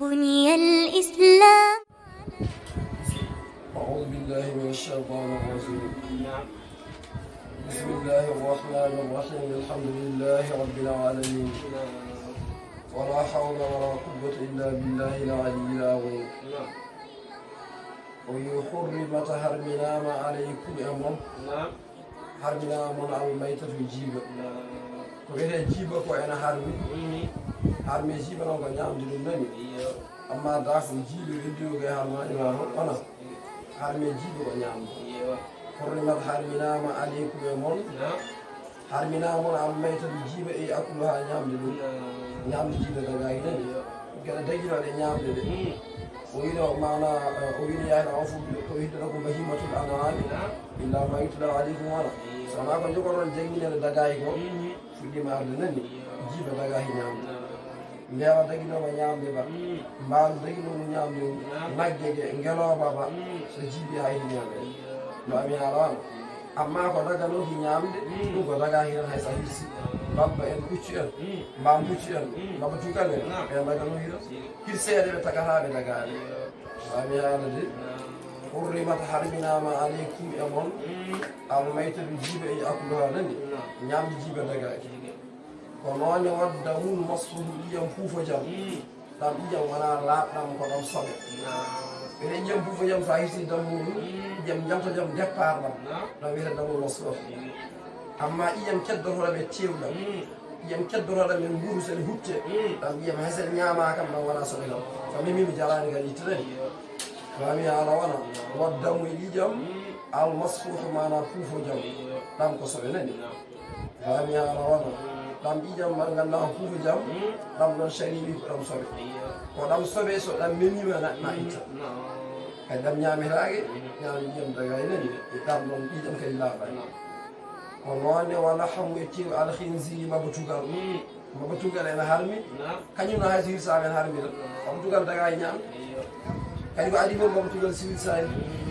بني الإسلام. أعوذ بالله من الشيطان الرجيم. بسم الله الرحمن الرحيم. الحمد لله رب العالمين، ولا حول ولا قوة إلا بالله العلي العظيم. ويحرمة هرمنا ما عليكم أمر هرمنا من الميتة الجيبة وغير الجيبة وأنا harmi jiba non ko ñamde ɗum nani amma dafo jiiɗo heddigo e harmani ma ona harmi jiiba ko ñamde horlimat harminama aleykum e moon harminamon am maytaɓe jiiba e akkulo ha ñamde ɗum ñamde jiiba dagaki nani gueɗe daguinoɗe ñamde ɗe o wino mana o wino yahna on fof ko hiddata ko bahimatul anami illa ma yutla aleykum wona sowona ko jogoton jangguinede dagaki ko fuɗɗima arde nani jiiba dagaki ñamde ndewa daguinomo ñamde ba mbaalu daguinomo ñamde nagge ge ngeloba ba so jiibi haydi ñamde no ami alano amma ko daganoki ñamde ɗum ko dagaki tan hay sa hirsi babba en puccu en mbam puccu en baba tugal en ɓe daganoki tan hirseede ɓe tagataɓe dagade no ami alade hurrimat harminama aleykum e moon almaytaɓe jiiba e akluha nani ñamde jiiba dagaki ko noone wadda mum masruhu ƴiyam fuufo jam ɗam ƴiyam wona laaɓɗam ko ɗam soɓe ɓeɗe ƴiyam fuufo jam so a hirsi dammum ƴiyam jamta jam départ ɗam ɗam wiyete dammul masruh amma ƴiyam keddotoɗam e tewɗam ƴiyam keddotoɗam e nguuru sene hutte ɗam ƴiyam hay sen ñama kam ɗam wona soɓe kam so mimimi jarani kadi ittitani mami ala wona waddamu e ƴiƴam almasruhu mana fuufo jam ɗam ko soɓe nani mami ala wona ɗam ƴiƴam ma ganduɗa fuufa jam ɗam ɗon sariwi ko ɗam soɓe ko ɗam soɓe so ɗam memima na itta kadi ɗam ñametake ñama ƴiƴam dagay nani e ɗam ɗon ƴiƴam kadi laaɓani ko noonne wala hamu e tew alhinsiri mabatugal mabatugal ene harmi kañum no hayso hirsama en harmi tan mabatugal daga e ñamde kadi ko adi fof mabatugal siwil sani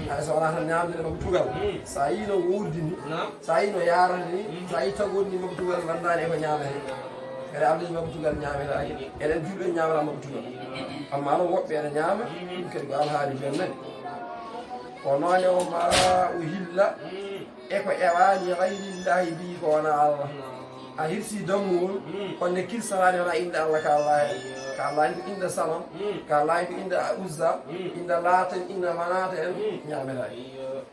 hay so wona tan ñamde ɗe mabatugal sa yi no wurdini sa yi no yarande ni sa yi tagonni mabatugal gandani eko ñamete kadi allah mabatugal ñametake eɗen julɓe ñamata mabatugal amma noon woɓɓe ene ñama ɗum kadi ko alhaali jon nani ko noone o ma o hilla eko ewani gayrillahi mbi ko wona allah a hirsi dammugol konne kirsanade wona inde allah ka allah hen ka allah hen ko inde sanam ka allah hen ko inde uzza inde laata en inde manata en ñametaki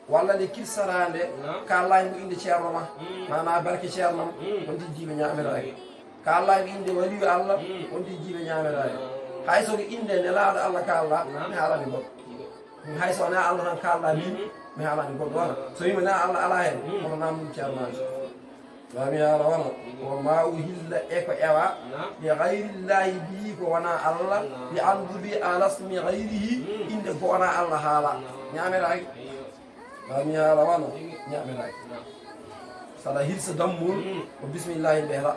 walla nde kirsanade ka allah hen ko inde ceerno ma mana barke ceernam wonti jiiɓe ñametaki ka allah hen ko inde waliyu allah wonti jiiɓe ñametaki hay soko inde nelaɗo allah ka allah mi haalani goɗɗo hay so wona allah tan kalɗa min mi haalani goɗɗo wona so wima na allah ala hen kono namdum ceernaji mami ala wona o ma uhilla eko ewa bi gayrillahi bihi ko wona allah bi andubi alasmi gayrihi inde ko wona allah haala ñametaki mami ala wona ñametaki saɗa hirsa dammol ko bisimillahi mbiyata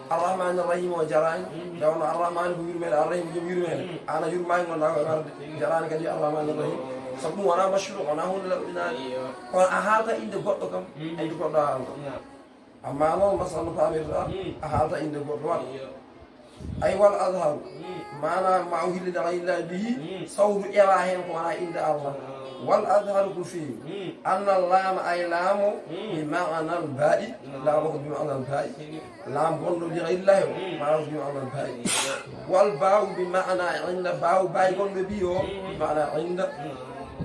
arrahmani irrahim o jarani dewno arrahmani ko yurmede arrahim joom yurmede ana yurmaki gonɗa ko garde jarani kadi arrahmani irrahim sabu ɗum wona mashru wona hunde laɓɓinani kono a haalta inde goɗɗo kam inde goɗɗo haalta amma noon masal no pamirta a haalta inde goɗɗo wat ay wal adharu mana ma o hillide gayrillahi bihi sawdu ƴewa hen ko wona inde allah wal adharu ko feewi anna laama ay laamo bi mana al baɗi laamo ko bi mana al baɗi laam gonɗo li gayrillahi o mana ko bi mana al baɗi wal bawu bi mana inda bawu bayi gonɗo bi o bi mana inda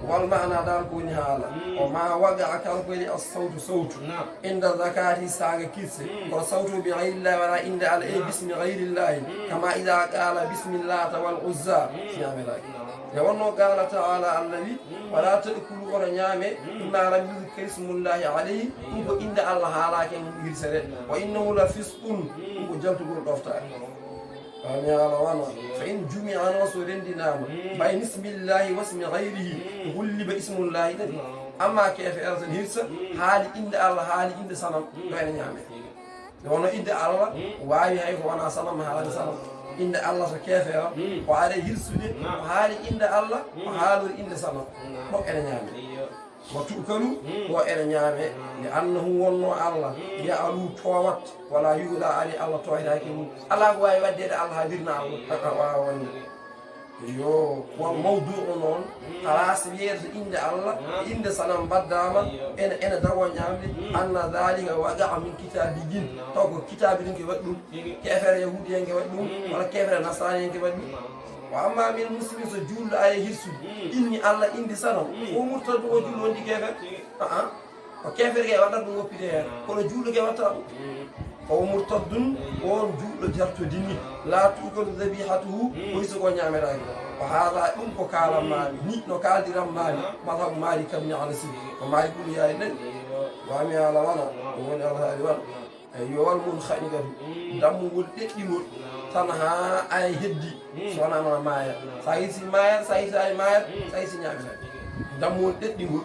wal mana dal ko woni haala o ma waga kala ko woni as-sawtu sawtu inda zakati saga kirse ko sawtu bi gayrillahi wala inda al bismi gayrillahi kama idha qala bismillah wal uzza ñamelaki e wonno qala ta'ala allahi wala tadkhulu ora ñame inna lam yuzkar ismullahi alayhi ɗum ko inda allah haalake hirsere wa innahu la fisqun ɗum ko jaltugol ɗoftare mami ala wona fa in jumia no so rendinama bayna ismillahi wa ismi gayrihi hulliba ismullahi tati amma keefe ertan hirsa haali inde allah haali inde sanam ɗo ene ñaame wonno inde allah wawi hay ko wona sanam haalani sanam inde allah so keefe o ko are hirsude ko haali inde allah ko haalori inde sanam ɗo ene ñaame وتؤكلوا وإرنيامه لأنه والله الله يألو توات ولا يؤذى علي الله توحيد الله هو يودي الله هديرنا الله yo wal mawdu'u noon halas wiyeede inde Allah inde sanam baddama ene dawo ñamde anna dhalika waqa min kitabijin taw ko kitabi ɗin ke waɗi ɗum kefere yahudi en ke waɗi ɗum walla kefere nasrani en ke waɗi ɗum wa amma min muslimin so julɗo aya hirsude inni Allah inde sanam o murtaddu o julɗo wondi kefere ko kefere ke waɗata ɗum woppide hen kono julɗo ke watta ɗum o murtaddun on juuɗo jartodinni la tuukadu dabihatuhu oyso ko ñameraki o haala ɗum ko kalanmami ni no kaldiranmami madhabu malik kam ñalasi ko malik ɓuuri yaade ɗen wami ala wala ɗum woni alhaali wala eyi yo wal mum haɗi kadi dammugol ɗeɗɗigol tan ha ay heddi sonama maaya sa hirsi maayat sa hirsi ay maayat sa hirsi ñameraki dammugol ɗeɗɗigol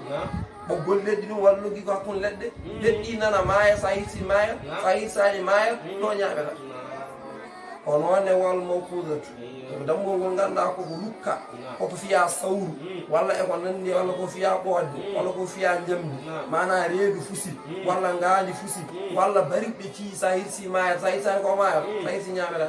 ɓoggol leɗɗi ɗum wallugi ko hakkude leɗɗe leɗɗi nana maaya sa hirsi maaya sa hirsani maaya ɗo ñaɓeta ko noonne wal mawkudatu dammol ngol ganduɗa koko lukka koko fiya sawru walla eko nandi walla ko fiya ɓoodde walla ko fiya jamdi mana reedu fusi walla ngaali fusi walla bariɓɓe cii sa hirsi maaya sa hirsani ko maaya sa hirsi ñaɓeta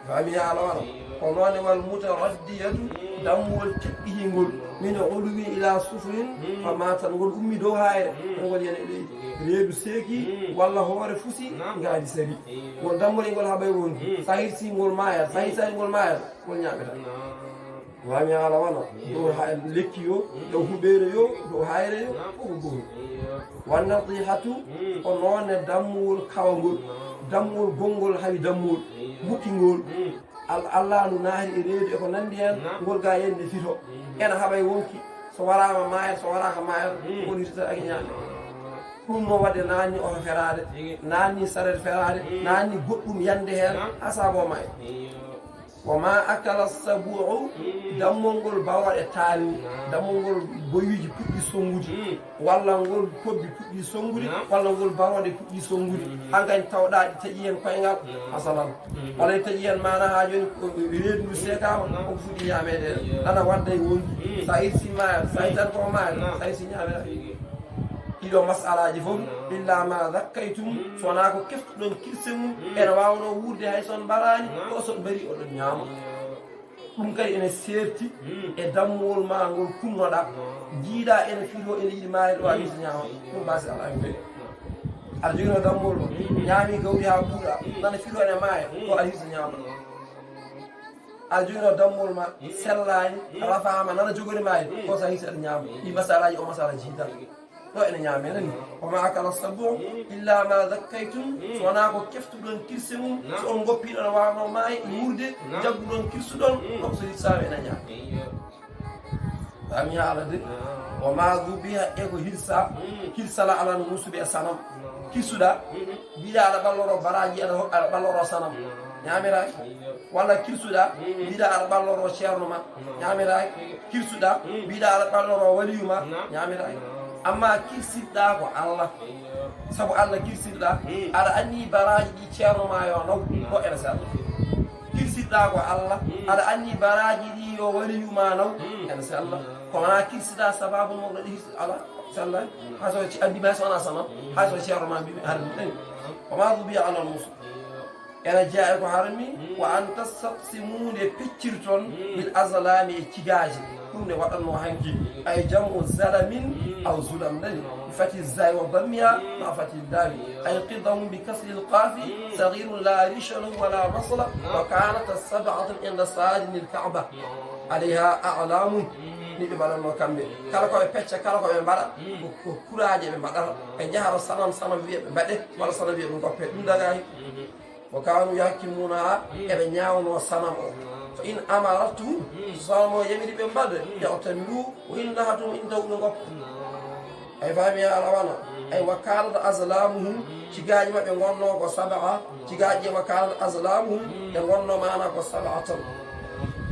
fami haala wala ko noonne wal mutaraddiyatu dammol teɓɓihingol min uluwi ila sufrin fa matan ngol ummi dow hayre ngol yana leydi reedu seeki walla hoore fusi ngaadi sari ngol dammol ngol haɓay wonki sa hirsi ngol maayat sa hirsani ngol maayat ngol ñaɓeta wami haala wala dow lekki yo dow huɓeere yo dow hayre yo koko gooni wannatihatu ko noonne dammugol kawangol dammugol gongol hawi dammugol mukkingol Allah no naari e reedu eko nandi hen ngol ga yende fito ena haɓay wonki so warama maayat so waraka maayat ngol hirtata ake ñaame ɗum no wadde nanni oto ferade nanni saret ferade nanni goɗɗum yande hen ha saago maaya wa ma akala sabuu dammol ngol bawa e taali dammol ngol boyuji puɗɗi songude walla ngol kobbi puɗɗi songude walla ngol bawade puɗɗi songude hankkadi tawɗa ɗi taƴi hen koyngal masalan walla ɗi taƴi hen mana ha joni reedu ndu sekama koko fuɗɗi ñamede ana wadda e wonki sa hirsi maaya sa hirtan ko maaya sa hirsi ñameda ɗiɗo masalaji fof illa ma zakkaytum sowona ko keftuɗon kirse mum ene wawno wurde hay son mbarani ko son mbari oɗon ñaama ɗum kadi ene serti e dammugol ma ngol kunnoɗa jiiɗa ene fito ene yiɗi maari ɗo a hirsi ñaama ɗum basi ala mi tawi aɗa jogino dammugol ma ñaami gawri ha ɓuuɗa nana fito ene maaya ko aɗa hirsi ñaama aɗa jogino dammugol ma sellani rafama nana jogori maari ko sa hirsi aɗa ñaama ɗi masalaji o masala jiidan ɗo ene ñaamena ni wama akala sabu illa ma zakkaytum so wona ko keftuɗon kirse mum so on goppiɗon wawno maayi wurde jagguɗon kirsuɗon ɗon so hirsama ene ñaama fami haala de wama dubiha eko hirsala alano musuɓe e sanam kirsuɗa mbiɗa aɗa ɓalloro baraji aɗa ɓalloro sanam ñamiraki walla kirsuɗa mbiɗa aɗa ɓalloro ceerno ma ñamiraki kirsuɗa mbiɗa aɗa ɓalloro waliyu ma ñamiraki amma kirsiɗɗa ko Allah sabu Allah kirsiɗɗa aɗa anni baraji ɗi ceerno ma yo naw ko ene sella kirsiɗɗa ko Allah aɗa anni baraji ɗi yo waliyu ma naw ene sella ko wona kirsiɗa sababu mo waɗi hirsi ala sella hayso andima so wona sanam hayso ceerno ma mbimi harmi ɗani wama dubiya alal musu ene jeeya ko harmi wa an tastaqsimude peccirton bil aslami e cigaji ɗum ne waɗanno hanki ay jamu zalamin aw zulam nani bifati zai wa dammiha ma fati dali ay qidam bi kasri alqafi saghirun la risha lahu wala masla wa kanat as-sab'atu inda sadin al-ka'ba alayha a'lamu ni ɓe mbaɗatno kamɓe kala koɓe pecca kala koɓe mbaɗa ko kuraje ɓe mbaɗata ɓe jahara sanam wiya ɓe mbaɗe walla sanam wiya ɓe goppe ɗum dagaki wa kanu yahkimunaha eɓe ñawno sanam o fa in amaratuhum sanam o yamiri ɓe mbaɗe yawtamiru wa in nahatum in taw ɓe goppa ay fami ala wana ay wa kanat aslamuhum cigaji maɓe gonno ko sabaa cigaji wa kanat aslamuhum ɓe gonno mana ko sabatan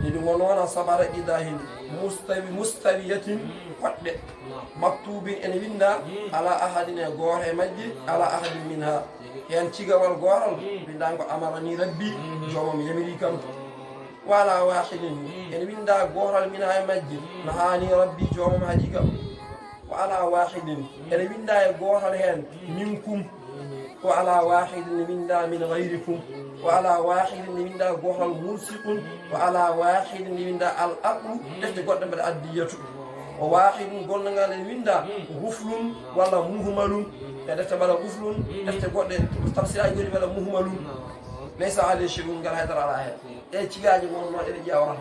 ɗiɗi gonona sabara ƴida hin mustawiyatin koɗɗe maktubin ene winda ala ahadin e goto e majji ala ahadin minha hen cigawal goral windan ko amarani rabbi jomam yamiri kam wala wahidin ene winda goral min ha e majji nahani rabbi jomam haaji kam wala wahidin ene winda e gotal hen minkum وعلى واحد منا من غيركم وعلى واحد منا غوهل ملصق وعلى واحد منا الأرض دفت قد من الدية وواحد قلنا منا غفل ولا مهمل دفت بلا غفل دفت قد تفسير يقول بلا مهمل ليس عليه شيء قال هذا على هذا اي تيجاجي مون ما ادي جاورا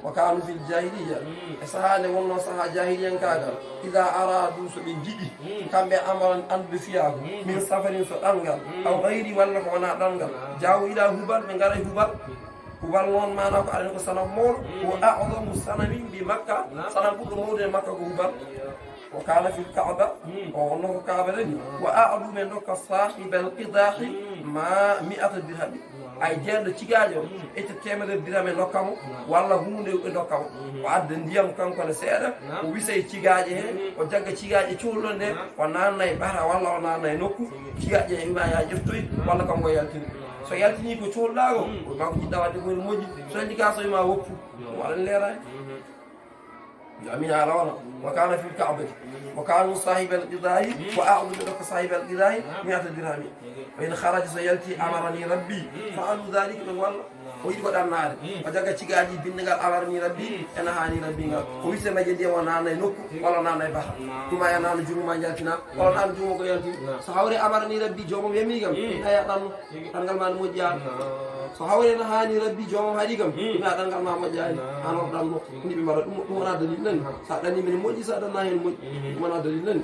وكانوا في الجاهليه سهانه ونو سها جاهليه كاغا اذا ارادوا سبي جيدي كامبي امران اند فياغ من سفرين سو دانغال او غيري ولا ko wana dangal jaaw ila hubal be ngara hubal non mana ko alen ko sanam mol wa a'zamu sanamin bi makkah sanam bu mode makkah ko hubal وكان في الكعبة وأنه كعبة لني وأعلو من لك صاحب القضاح ما 100 درهم أي جند تيجاجو إتتعمل الدرهم لكمو والله هم لكمو وعد نديم كم كنا سيرة وبيسي تيجاجه وجاك تيجاجه تقولون ده ونانا يبارا والله ونانا ينوكو تيجاجه ما يجفتوي والله كم ويالتين سيالتني كتول لاغو وما كجدا وادي موجي سيالتي كاسو ما وقفو وعلى الليرة أمين على الله وكان في الكعبة وكانوا صاحب القضاء وأعظم لك صاحب القضاء 100 درهم وإن خرج سيلتي أمرني ربي فعلوا ذلك من والله ويقول النار وجاك تيجاجي بينغال أمرني ربي أنا هاني ربي ويسمى ما جدي وانا نوك ولا نانا بحر كما ينال جمو ما جاتنا ولا نال جمو كيالتي سحوري أمرني ربي جمو يميغم هيا تنغال ما نمجيان سحوري نهاني ربي جمو هاديغم ina dangal ma majani ano dalmo ni be mara dum wana dalil nan sa dani min moji sa dan nahen moji wana dalil nan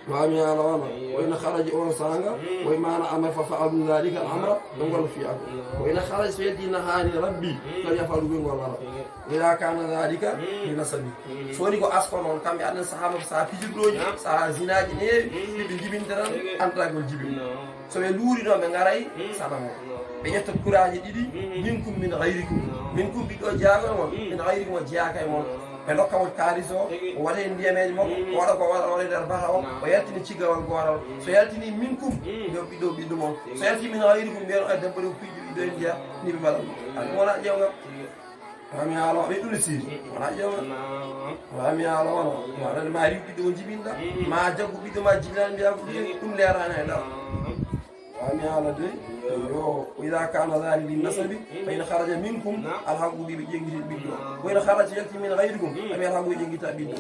وامي على وانا وإن خرج أول سانغا وإما أنا أمر ففعلوا ذلك الأمر نقول في أكل وإن خرج سيدي نهاني ربي فليفعلوا بين والله إذا كان ذلك لنسبي سوني كو أسكون كم يعني الصحابة سافي جبروج سا زنا جنيه بيجيبين تران أنتراك الجبين سوي لوري نو بنغراي سلام بيجت كوراج ديدي منكم بدو جاغا من غيركم جاكاي مون بلوكا والكاريزو ولا انديا ميجمو ولا دربارو وياتني تشيغا والغورو سياتني منكم بدو مون سياتي من غيركم بيرو ادبرو فيديو دو انديا ني ببال ولا جاوغا رامي على بيدو نسير ولا جاوغا رامي على ولا ما ريو بدو جيبيندا ما جاغو بدو ما جيلان بياكو دum lerana دا رامي على دي وإذا كان ذلك للنسب فإن خرج منكم الحق بيجي بيدو وإن خرج يأتي من غيركم أبي الحق بيجي تبيدو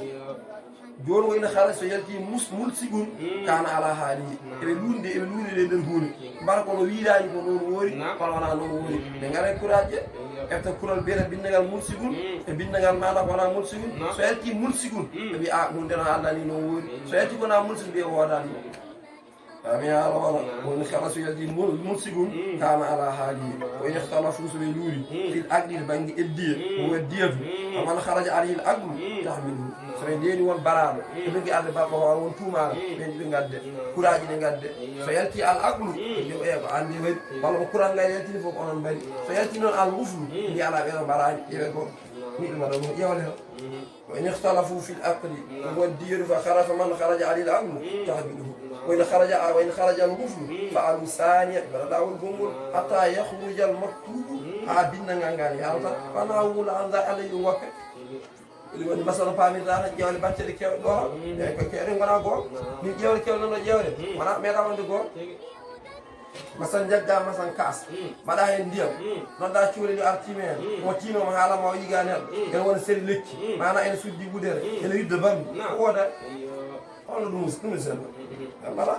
جون وإن خرج يأتي ملسجون كان على حاله إبلون دي للهون باركون ويراني كونون ووري فلونا نوري نعرف كراج أفتح كرال بير بينغال ملسجون بينغال مالا كونا ملسجون سيأتي ملسجون أبي أكون دنا على نوري سيأتي كونا ملسجون بيوادان أمي على الله وإن خلصوا يدي ملسجون كان على حاله وإن اختلفوا سبيلوري في الأكل البنج الدير هو الدير ومن خرج عليه الأكل تحمله سبيلين والبراد يبقى على بابا وان توما بين غاد كوراج غاد سيلتي الأكل يبقى عندي بيت والله كوران لا يلتي فوق أن بيت سيلتي نون الغفل اللي على بين البراد يبقى وإن اختلفوا في الأكل هو الدير فخرج من خرج عليه الأكل تحمله وإن خرج الغفل فعلوا ثانية برداو الجمهور حتى يخرج المكتوب عابدنا نغاني هذا فانا أقول عن ذا عليه وقت اللي مثلا فامي ذا جاول باتري كيو دو كيرين غنا غو ني جاول كيو نو جاول وانا ميغا وند غو مثلا جاجا مثلا كاس مادا هين ديام non da ciwle ni artimel mo timo ma hala mo yiganel gel won seri lekki mana en suddi budere en yidde bambi oda on dum sen mala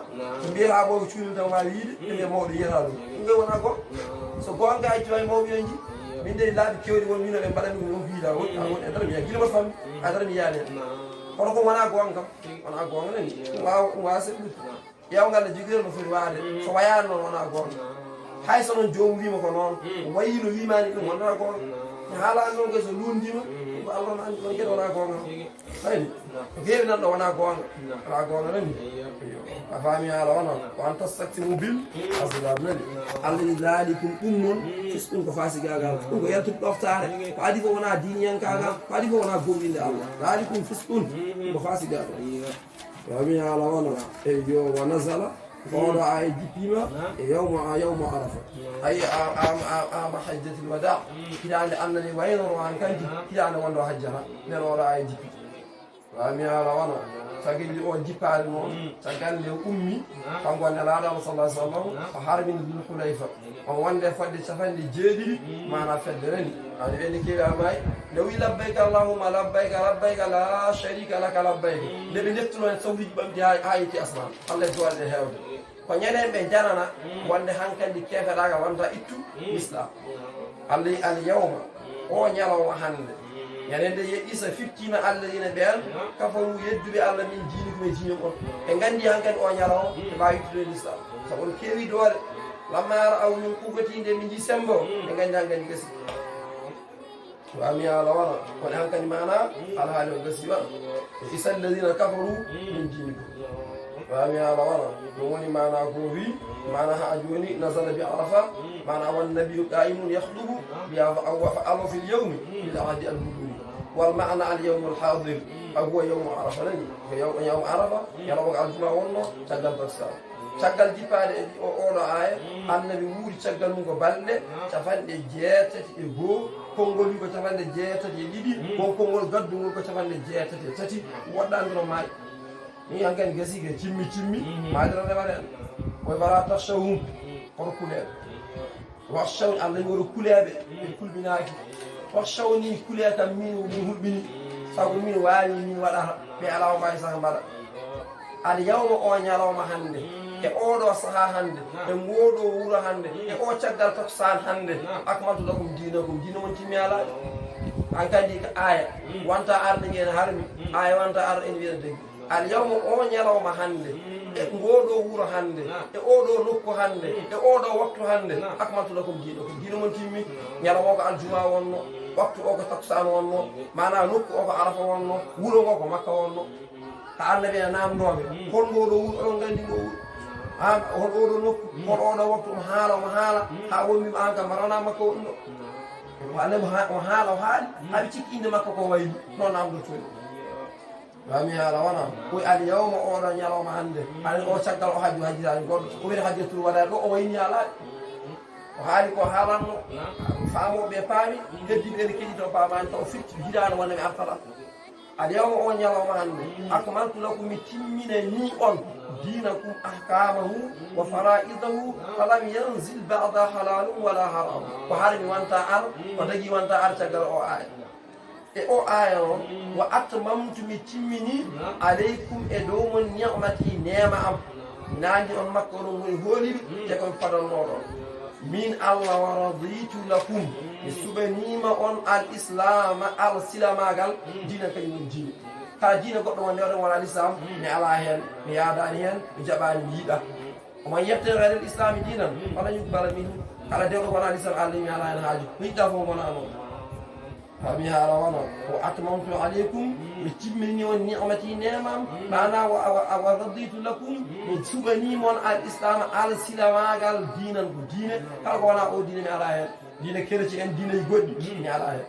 biya bo ciwle taw ma yidi e mo do yera do nge wona go so gonga ay joy mo yonji min de laabi kewdi won mino be badami no biida won e dara mi ya gilma fam adara mi yaane kono ko wona gonga wona gonga ni wa se yaw ngal jigir no furi waade so wayano wona gonga hay so non joom wima ko non wayino wimani dum wona gonga hala non ke so lundima ko Allah nan ko jedo wona gonga hayni geewi nan do wona gonga wona gonga nani afami ala wona wa anta saktimu bil asbab nani alli zalikum ummun fisqun ko fasi gagal ko yaltu doftare ko adi ko wona diniyan kagal ko adi ko wona gominde Allah zalikum fisqun ko fasi gagal رامي على وانا ايو ونزل فوضع اي جبيما يوم عرفه اي عام حجة الوداع كده انني وين روان كنت كده انا وانا حجها نرى اي جبي رامي على وانا tagilli o jippaade noon caggal nde ummi kanko wonde laaɗo sallah sallam o harbini dul hulayfa on wonde fodde capanɗe jeeɗiɗi mana fedde rani ani ɓeni keewi almayi nde wi labbayka allahumma labbayka labbayka la sharika laka labbayka nde ɓe ndeftuno en sawliji ɓamdi ha yetti asman allah jowaɗe hewde ko ñanden ɓe janana wonde hankandi kefeɗaga wonta ittu l'islam allah al yawma o ñalawma hande ñande yeɗɗisa fiftina alladina ɓen kafaru yedduɓe allah min diini koye diine on ɓe gandi hankkadi o ñalawma ɓe mbawi ittude l'islam sabu on keewi doole lamma ara aw min kufatinde min ji sembo ɓe gandi hankkadi gasi wami ala wona kono hankkadi mana alhaali o gasi waɗa isa alladina kafaru min diinikum wami ala wona ɗum woni mana ko wi mana ha joni nasala bi arafa mana wannabiyu qaimun yahdubu biya fa alo fi lyawmi bil ahdi al huduri wal maana al yawm al hadir huwa yawm arafa lani ko yawm arafa yalawga aljuma wonno caggal baksa caggal jippade o oɗo aya annabi wuuri caggal mum ko balɗe capanɗe jeetati e goo konngol wi ko capanɗe jeetati e ɗiɗi won konngol gaddugol ko capanɗe jeetati e tati woɗɗandiro maayi ni hankkadi gasi ke cimmi maadira rewata en koye wala tahshawhum koto kuleɓe wahshawni allah wi woto kuleɓe ɓe kulminaki wahshawni kule kam min hulɓini sabu min wawi min waɗata ɓe ala mbawi saka mbaɗa al yawma o ñalawma hande e oɗo saaha hande e ngoɗo wuuro hande e o caggal taksan hande akmaltu lakum dinakum dina mon timmi alaɗe hankkadi ko aya wonta arde ngene harmi aya wonta arde ene wiya deggi al yawma o ñalawma hande e ngoɗo wuuro hande e oɗo nokku hande e oɗo waktu hande akmaltu lakum dinakum dina mon timmi ñalawma o ko aljuma wonno waktu o ko taksan wonno mana nokku o ko arafa wonno wuuro ngo ko makka wonno ta annabi e namdoɓe hol ngoɗo wuuro oɗon gandi ngo wuuro ha hol oɗo nokku hol oɗo waktu omo haala ha wommima an kam mbarana makka wonɗo annabi o haala o haali haɓe cikki inde makka ko wayli noon namdo tooni wami haala wona koye al yawma oɗo ñalawma hande ani o caggal o haaju hajjitani goɗɗo o wiyata hajjatul waɗani ɗo o wayni alaɗe o haali ko haalanno faamoɓe paami heddiɓe ene keɗito paamani taw firti hitano wonde mi artata al yawma o ñalawma hande akmaltu lakum mi timmine ni on dinakum ahkamahu wa faraidahu falam yanzil bada halalum wala haram ko harmi wonta ar ko dagui wonta ar caggal o aya e o aya o wa atmamtu mi timmini aleykum e dow mon ni'mati nema am nandi on makko oɗon woni hooliɓe te komi padannoɗon min allah wa raditu lakum mi suɓanima on al islama al silamagal dina kadi woni diine kala diina goɗɗo wonde oɗon wona l'islam mi ala hen mi yaadani hen mi jaɓani mi yiiɗa oman yebte gayrel islami dinan wala yuqbala min kala dewɗo wona l'islam allah mi ala hen haaju ko yiɗɗa fof wona noon fami haala wona o atmamtu aleykum mi timmini on ni'mati nemam mana wa raditu lakum mi suɓanimon al islam al silamagal dinan ko diine kala ko wona o diine mi ala hen diine kereci en diine goɗɗi mi ala hen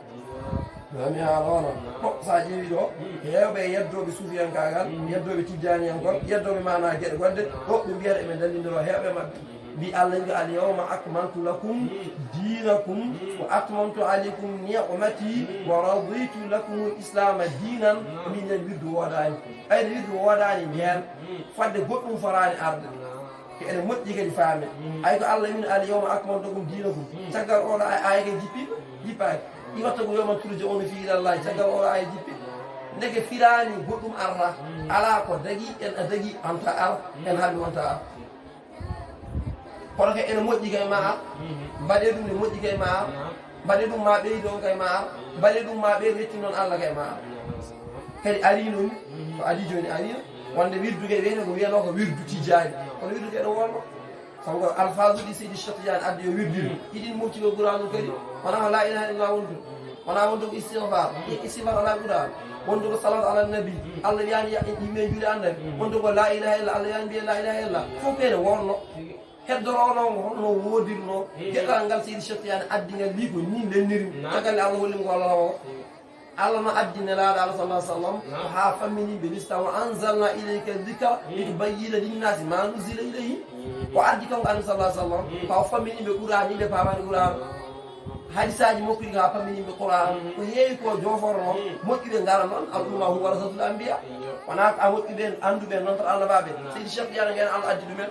fami haala wona ɗo sa ƴeewi ɗo hewɓe yeddoɓe suufiyankagal yeddoɓe tijjani en kon yeddoɓe mana gueɗe goɗɗe woɓɓe mbiyata eɓe dallidiro hewɓe mabɓe mbi allah wi al yawma akmaltu lakum dinakum wa atmamtu aleykum ni'mati wa raditu lakum l islama dinan minen wirdu woɗani ɓayde wirdu woɗani nden fadde goɗɗum forani arde ko ene moƴƴi kadi faame ay ko allah min al yawma akmaltu lakum dinakum caggal oɗo aya ke jippaki iwatta ko yawma turja'una fihi ilallahi caggal oɗo aya jippi ndeke firani goɗɗum arta ala ko dagui en a dagui anta ar en haalmi wonta ar kono kay ene moƴƴi kay ma ar mbaɗe ɗum ne moƴƴi kay ma ar mbaɗe ɗum ma ɓeydo kay ma ar mbaɗe ɗum ma ɓeydo yetti noon allah kay ma ar kadi arino ni ko adi joni arino wonde wirdu kay wiyete ko wiyano ko wirdu tijani kono wirdu kay ɗo wonno sabu ko alphase uɗi seydi cheikh tidiane addi yo wirdiri iɗin mofti ko ɓuranum kadi wona ko la ilaha illallah wontu wona wontu ko istighfar ala ɓuran wontu ko salat ala nabi allah wiyani yimɓe juuɗe annabi wontu ko la ilaha illallah allah wiyani mbiye la ilaha illallah fof kene wonno heddoronomo holno wodirno heɗal ngal seydi cheikh tidiane addigal wi ko ni lenniri cagalle allah hollimo ko allah o Allah no addine laaɗo Allah sallallahu alaihi wasallam ha fammini be lista wa anzalna ilayka dhikra litubayyina linnasi ma nuzila ilayhi ko addi kanko annabi sallallahu alaihi wasallam ha fammini be qur'ani be pamani qur'an hadisaji mokkuɗi ka pammini yimɓe Qur'an ko heewi ko joforno moƴƴuɓe ngara noon alɗuma hum warasatul anbiya wona a moƴƴuɓe anduɓe noon tan annabaɓe seydi Cheikh Tidiane gen Allah addi ɗumen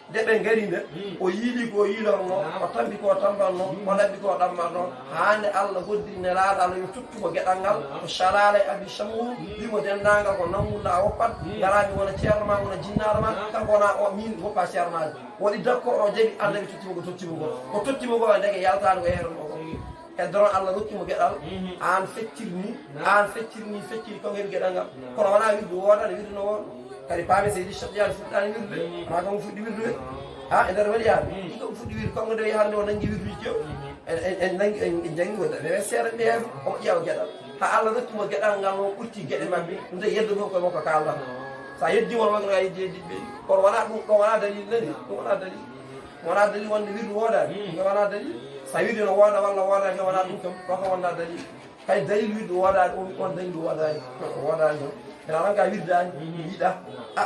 nde ɓe ngari nde o yiili ko yiilorno o tambi ko tambanno o ɗaɓɓi ko ɗammatno hande Allah hoddiri nelaɗo Allah yo tuttu ko gueɗal ngal ko salala e abi chamou wimo dendagal ko nammuɗa a woppat garami wona ceerno ma wona jinnaɗo ma kanko wona o min woppa ceernaji waɗi d'accord o jaaɓi Allah ɓe tottimo ko tottimo ko tottimo ko ndege yaltade ko yehrno ko e doron Allah rokkimo gueɗal an feccirni fecciri kongel gueɗal ngal kono wona wirdu wodane wirdu no woɗo kadi paami seydi Cheikh Tidiane fuɗɗani wirdude wona kam fuɗɗi wirdude ha e nder waliyade ɗi kam fuɗɗi wirdu konko nde hande o nanggui wirduji kew en janggi ko ɓe seeɗa ɓeeɓe omo ƴeewa gueɗal ha Allah rokkimo gueɗal ngal no ɓurti gueɗe mabɓe ɗum de yeddo fof koye makko kalɗan sa yeddimon makko a yeddi yeddiɓe kono wona ɗum ɗo wona dalil nani ɗum wona dalil wonde wirdu wodani ɗum wona dalil sa wirdu no woda walla wodani ke wona ɗum kam ɗoko wonda dalil kay dalil wirdu wodani on dalil wodani wodani ɗon ena ranka wirdani yiiɗa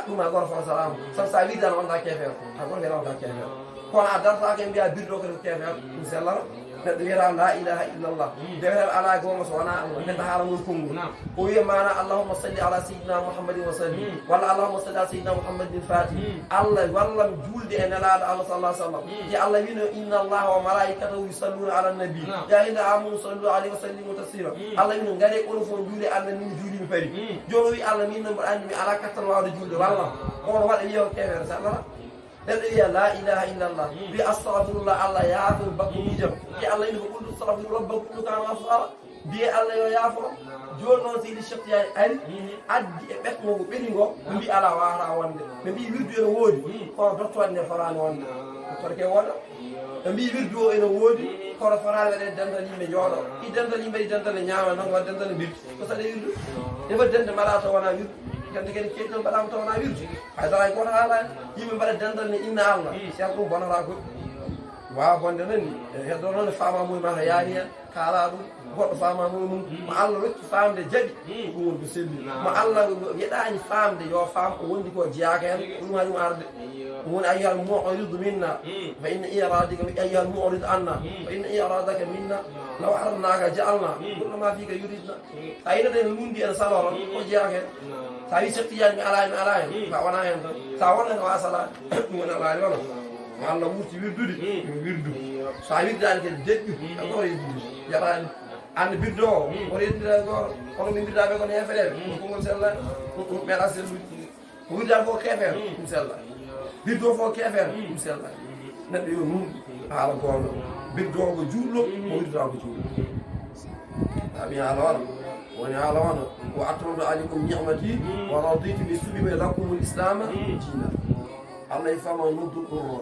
ɗuma goto fo salamu sabu sa wirdani wonda kefeero a goto wiyata wonda kefeero kono a dartaka mbiya birdo kede kefeero ɗum sellata neɗɗo wiyata la ilaha illallah defetere ala gonga so wona Allah neɗɗo haala mum konngol o wiya mana allahumma salli ala sayyidina muhammadin wa sallim walla allahumma salli ala sayyidina muhammadin fatih Allah wallam julde e nelaɗo Allah sallallahu alaihi wasallam ya Allah wino inna allaha wa malaikatahu yusalluna ala nabi ya inna amanu sallu alaihi wa sallimu taslima Allah wino ngare kono fo juule Allah min juulimi pari joni wi Allah min no mbaɗa andi mi ala kattan wawde julde wallam kono waɗa wiya kefeere sallata neɗɗo wiya la ilaha illallah wi astahfirullah Allah yaafir bakko miijam e Allah ino ko qultu astaghfiru rabbakum innahu kana ghaffara mbiye Allah yo yaafo joni noon seydi Cheikh Tidiane ari addi e ɓetgo ko ɓeɗi ngo ɓe mbi ala wawata wonde ɓe mbi wirdu ene woodi kono dottode nde forani wonde dottode ke woɗa ɓe mbi wirdu o ene woodi kono forani waɗe dental yimɓe jooɗo i dental yimɓe ɗi dental e ñaama noon waɗa dental e birdi ko saɗa wirdu defa dende mbaɗa to wona wirdu kende kadi keɗi ɗon mbaɗama to wona wirdu haydara e goto haalani yimɓe mbaɗa dental ne inna Allah ceerno ɗum bonata goɗɗi wawa bonde noon ni heddo noon e fama mum mata yaari hen kaala ɗum goɗɗo fama mum mo Allah rokki famde jaaɓi ɗum woni ko selli mo Allah yeɗani famde yo fam o wondi ko jeyaka hen ɗum hañum arde ɗum woni ayyuhal mu'ridu minna fa inna iradika ayyuhal mu'ridu anna fa inna iradaka minna law aradnaka ja'alna kullu ma fika yuridna sa yiɗata en lundi en saloro o jeyaka hen sa wi Cheikh Tidiane mi ala hen sa wona hen tan sa wona hen wasalade ɗum woni alaani wona Allah wurti wirdude yo wirdu sa wirdani kadi deƴƴu e goto yeddude yaɗani ande birdo o oto yeddida e goto kono ɓe mbirdaɓe kono hefereɓe kongol sellani meeɗa sellude ko wirdani fof kefere ɗum sellani birdo fof kefere ɗum sellani neɗɗo yo num haala gonga birdo ko juulɗo o wirdata ko juulɗo ami haala wona woni haala wona wa atmamtu aleykum ni'mati wa raditu bi lakum l-islama diina Allah fama nuddurra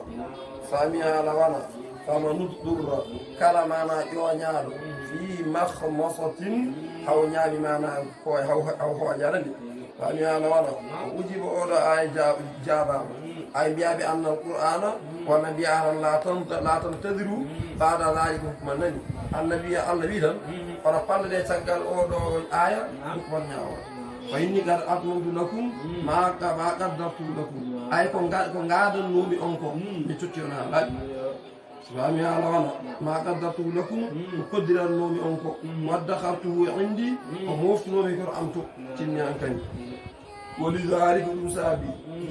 fami ala wala fama nuddurra kala mana ƴoñaɗo fi makhmasatin haw ñaami mana ko haw hoƴarande fami ala wala o ujiba oɗo aya jabama ay mbiyaɓe anna alqur'ana walla mbiya tan la tantadiru bada dhalika hukma nani annabiya Allah wi tan kono pallade caggal oɗo aya hukman ñawa fa inni qad atmamtu lakum ma qaddartu lakum ay ko ngadannomi on ko mi totti on ha laaɓi fami ala wala ma qaddartu lakum ko koddirannomi on ko waddakhartuhu indi ko moftunomi koto am to tinni an kañum woli zalika ɗum saabi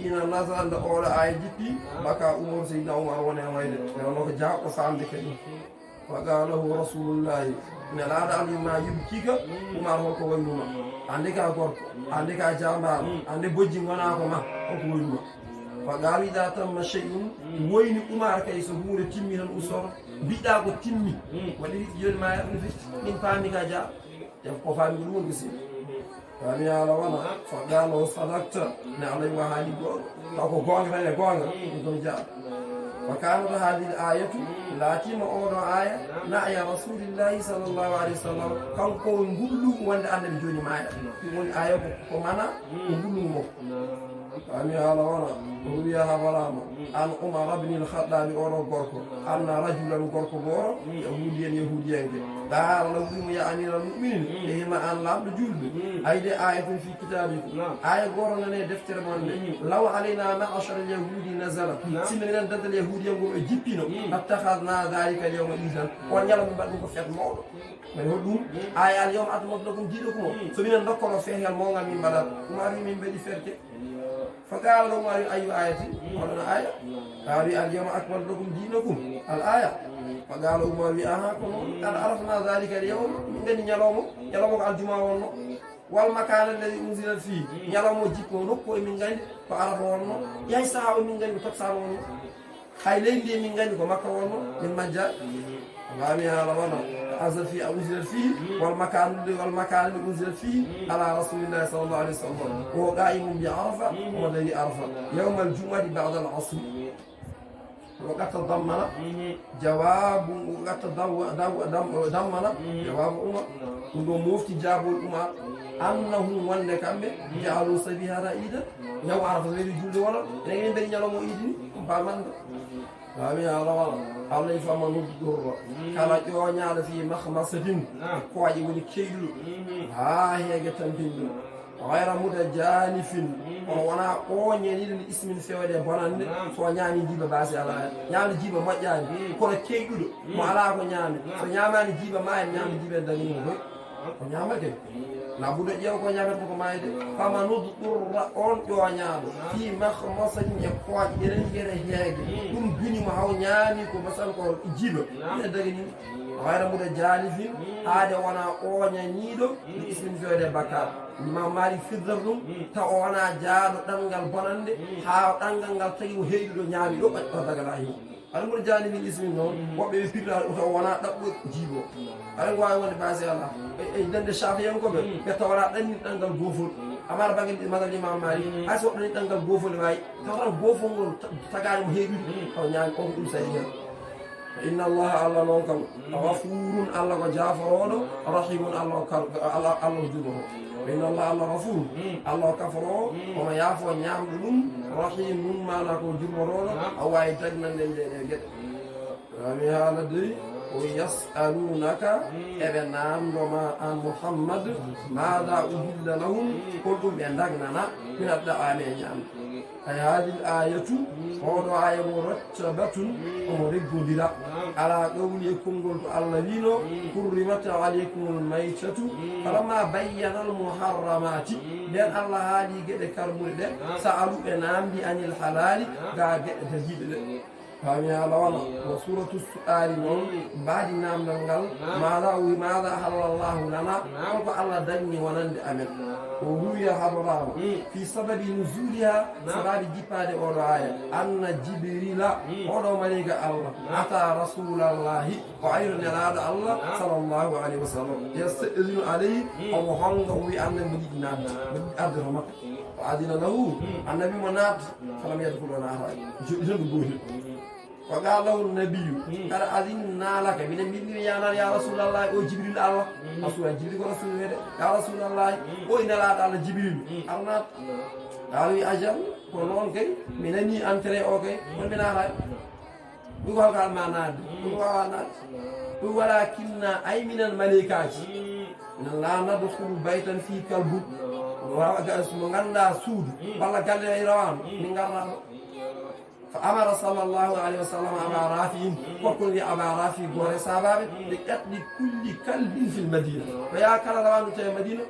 ina nasanda oɗo aya jippi baka Umar Seydina Umar wone wayde newno ko jaɓɓo famde kadi wa qalahu rasulullahi nelaɗo alayma yubkika Umar holko waynuma ande ka gorko ande ka jambaɗo ande bojji gona ko ma holko waynuma fa qala ida tamma shay'un woyni Umar kay so hunde timmi tan usoro mbiɗɗa ko timmi waɗi joni ma yaɗno fitti min paami ka ja def ko faami ɗum woni ko sii fami ala wona fa qala o sadakta ne alay wa haali goɗo taw ko gonga tan e gonga ɗum kono jaa wa kanat hadihi l ayatu laatima oɗo aya naya rasulillahi sallllahu alayhi wa sallam kanko ngullugu wonde annabi joni maaya ɗum woni aya ko mana ko ngullugu makko ami haala wona o wiya habalama an umar ibn al-khattabi oɗo gorko anna rajulan gorko goto yahudiyen yahudiyenke qaala law wimo ya amiral muminin e hima an lamɗo julɓe ayde ayatun fi kitabikum aya goto nane deftere mon nde law alayna ma'ashara al-yahudi nazalat sinno minen daddal yahudiyen gom e jippino attakhadna dhalika al-yawma idan on ñalamo mbaɗ ɗum ko feet mawɗo mais hoɗum aya al yawma atmamtu jiiɗokumo so minen dokkoro feetel mawgal min mbaɗat umar wi min mbaɗi ferte فقال لهم أي آية؟ قالوا آية قالوا اليوم أكملت لكم دينكم الآية فقال عمر أهاكم قد عرفنا ذلك اليوم من غني يلوم على الجمعة والمكان الذي أنزل فيه يلوم جيكو نكو من غني فعرفوا ونو يا ساعة من غني وتكسر ونو هاي لين من غني ومكة ونو من مجال وامي على ونو أنزل فيه أو أنزل فيه والمكان اللي أنزل فيه على رسول الله صلى الله عليه وسلم وهو قائم بعرفة هو الذي عرفة يوم الجمعة بعد العصر وقت ضمن جواب وقت ضمن جواب عمر ودو مفتي جابوا عمر أنه ولد كامل جعلوا سبيها رائدا يوم عرفة غير جلد ولا لكن بين يوم إيدين فمن وامي على ونو الله يفهم الضر كلا يونيال في مخمصة كواي ولي كيلو ها هي جتنبين غير متجانف وانا اوني الاسم الفواد بونان سو نيامي جيبا باسي على نيامي جيبا ما جاني كو كيلو ما على كو نيامي سو نياماني جيبا ما نيامي جيبا داني ko ñamake na buɗo ƴeew ko ñamata ko mayde fama nudɗurra on ƴoñaɗo fi mahmasatin e kooƴe ɗenen gueɗe heege ɗum binimo haw ñaami ko masal ko jiiba ine dagi ni wayra muɗo jaalifin haade wona oñaniɗo ɗi ismin fewde bakkar imam malik fiddata ɗum taw o wona jaaɗo ɗanngal bonande ha ɗanngal ngal tagi mo heyɗuɗo ñaami ɗo ɓaɗɗo dagala himo aɗa mboɗo jaani min ismin noon woɓɓe ɓe pirɗa ɗum taw wona ɗaɓɓo jiibo aɗa wawi wonde basé allah e dande chafiyankoɓe ɓe tawata ɗanni ɗanngal gofol amara baguel madal imam malik hayso woɓɓe ɗanni ɗanngal gofol ne wawi tawata gofol ngol tagani mo heeɓiɗo taw ñaami on ko ɗum saɗi hen inna allaha allah noon kam gafurun allah ko jaforoɗo rahimun allah ko juɗoto inna allah allah gafur allah kaforo omo yaafo ñamɗo ɗum rahimun mana ko jurmoroɗo a wawi dagnande nde ɗe gueɗe ami haala dey o yasalunaka eɓe namdoma an muhammad maada uhilla lahum holɗum ɓe dagnana min aɗɗa ame ñamde ay hadil ayatu oɗo aya mo rattabatun omo reggodira ala qawli e konngol to allah wino hurrimat alaykumul maytatu falamma bayyana al muharramati nden allah haali gueɗe karmuɗe ɗe sa aluɓe namdi anil halali ga gueɗe tajiɗe ɗe fami ala wala wa suratu su'ali noon mbaadi namdal ngal maada halallahu lana holko allah dañi wonande amen o ruwiya habrama fi sababi nuzuliha sababi jippade oɗo aya anna jibrila oɗo malika allah ata rasulallahi o ayro nelaɗo allah sallllahu alayhi wa sallam yastadinu alayhi omo honga o wi annabi mo ɗiɗi namdi mo ɗiɗi ardeto makko o adina lahu annabi mo naata falam yadkhul o naata joɗɗitan ɗo gotel وقال له النبي قال أذنا لك من المدن يا رسول الله أو جبريل الله رسول جبريل رسول يا رسول الله وإن لا على جبريل الله قالوا أجل كلون كي منني أنتري أوكي ومن هذا يقول قال ما ناد ولكن أي من الملائكة لا ندخل بيتا فيه كلب وغندا سود والله قال لي روان من غير فأمر صلى الله عليه وسلم أبا رافع وكل أبا رافع غور سبب لقتل كل كلب في المدينة فيا كلا روان في المدينة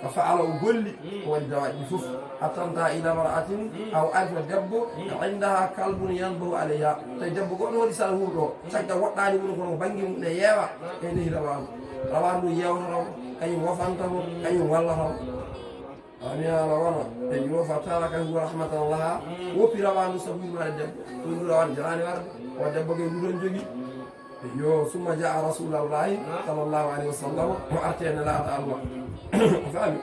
ففعل قل والدواء بفف حتى انتهى إلى امرأة أو ألف دب عندها كلب ينبه عليها تجب قول هو رسالة هو سكت وقتاني من كونه بنجي من يوا إنه روان يوا كي وفانته كي والله أمي على وانا تجوا فتارك هو رحمة الله وفي روان سبوي ما الدب تقول روان جراني ورد ودب بقول جوجي يو ثم جاء رسول الله صلى الله عليه وسلم وأتينا لا الله فأمي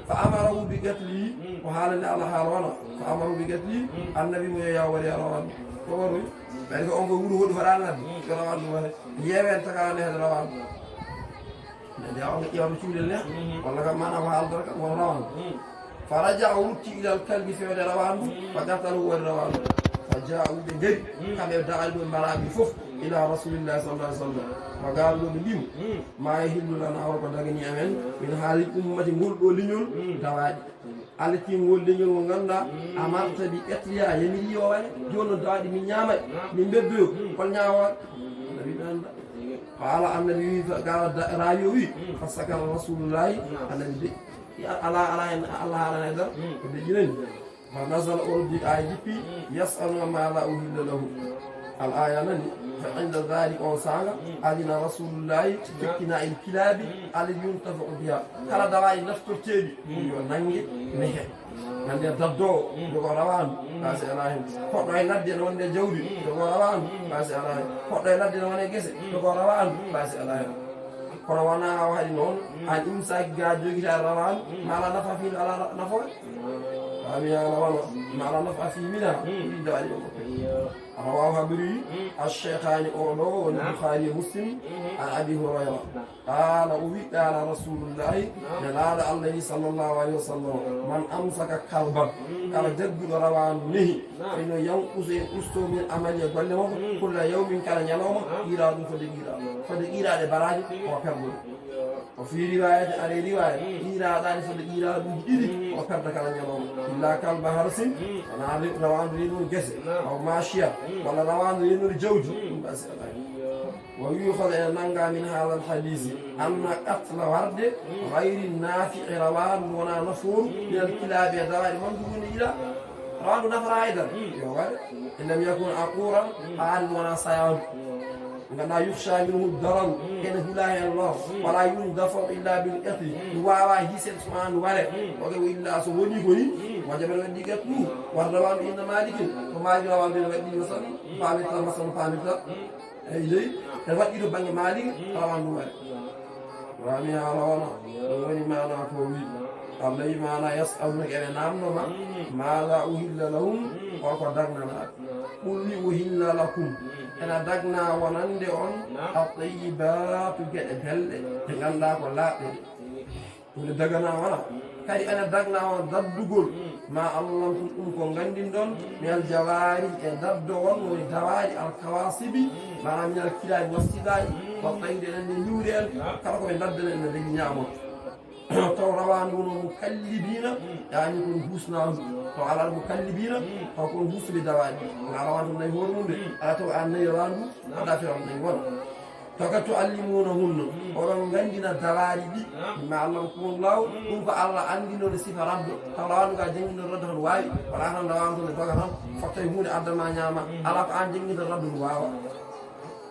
فأمره بقتله وحال الله حالنا فأمره بقتله النبي يا ولي روان فوري بعد أن يقولوا هو فرانا روان يبين تكانه هذا روان يا رسول الله والله كما أنا وحال ذلك وروان فرجع ورتي إلى الكلب في روان فقتله والروان فجاءوا بجري كما يدعى المرابي فوف إلى رسول الله صلى الله عليه وسلم وقال له بليم ما يهل لنا ورقدني أمين من حال الأمة نقول لنيون دوادي alati ngol leñol mo ganda amarta bi etliya yemili yo wala jono daadi mi nyaama mi beddo kol nyaawa nabi danda qala annabi qala rayo wi fasaka rasulullah annabi ya ala ala da be jinen ma nazal urdi ajipi yas'alu ma la uhilla lahu al ayatan فعند ذلك أوسعنا أذن رسول الله تكنا الكلاب الذي ينتفع بها كلا دواء نفطر تيجي يونانجي نهي نندي دبدو يقولون بس ألاهم فضاي ندي نوندي جودي يقولون بس ألاهم فضاي ندي نوندي جس يقولون بس ألاهم كروانا أو هذي نون الإمساك جاجو كذا روان ما لا نفع فيه على نفع أمي أنا والله ما لا نفع فيه منها يدعي رواه بري الشيخان أولو والبخاري مسلم عن أبي هريرة قال أويت على رسول الله جلال الله صلى الله عليه وسلم من أمسك كلبا قال جد روان نهي فإنه ينقص أستو من عمل يقبله كل يوم كان ينوم إيراد فدقيرا لبراج وكبر وفي رواية على رواية إيراد فدقيرا بجدي وكبر كان ينوم إلا كلب هرس أنا روان رينون جسد أو ماشية ولا روان رينون جوج بس ويؤخذ المانغا من هذا الحديث أن قتل ورد غير النافع روان ولا نفور من الكلاب يدوار من دون إلى روان نفر أيضا إن لم يكن عقورا أعل ولا صيام لا يخشى منه الضرر إنه لا الله ولا يندفع إلا بالإثم وعلى حسن سبحانه وتعالى وإلا سوني بني وجب أن يقتلوا والروان إن مالك وما يروان بالودي وصل فامتلا مثلا فامتلا أيدي تفكر بني مالك روان نوال رامي على وانا وني ما أنا أقول الله ما أنا يسألونك أن نعمل ما لا أهل لهم وقدرنا قل أهل لكم أنا دعنا ونندي on الطيبات جل تغنى ولا تقول دعنا ولا كذي أنا دعنا ودبدول ما الله تقول غندين دون من الجواري دبدول والجواري الكواسبي ما من الكلاب والسداي والطير النيوريل كركم دبدنا الدنيا تو روان مكلبين يعني يكون حسنا تو على المكلبين تو يكون حسن بدوان على روان نيهور مند على تو ان نيران دا في روان نيهور تو كتعلمونهن ورن غندنا دواري دي ما علمكم الله دونك الله اندينو صفه رب تو روان غا جنگنا رد واي ولا ان روان تو دوغا tan foktay hunde adama nyama ala ko an jengina rad waawa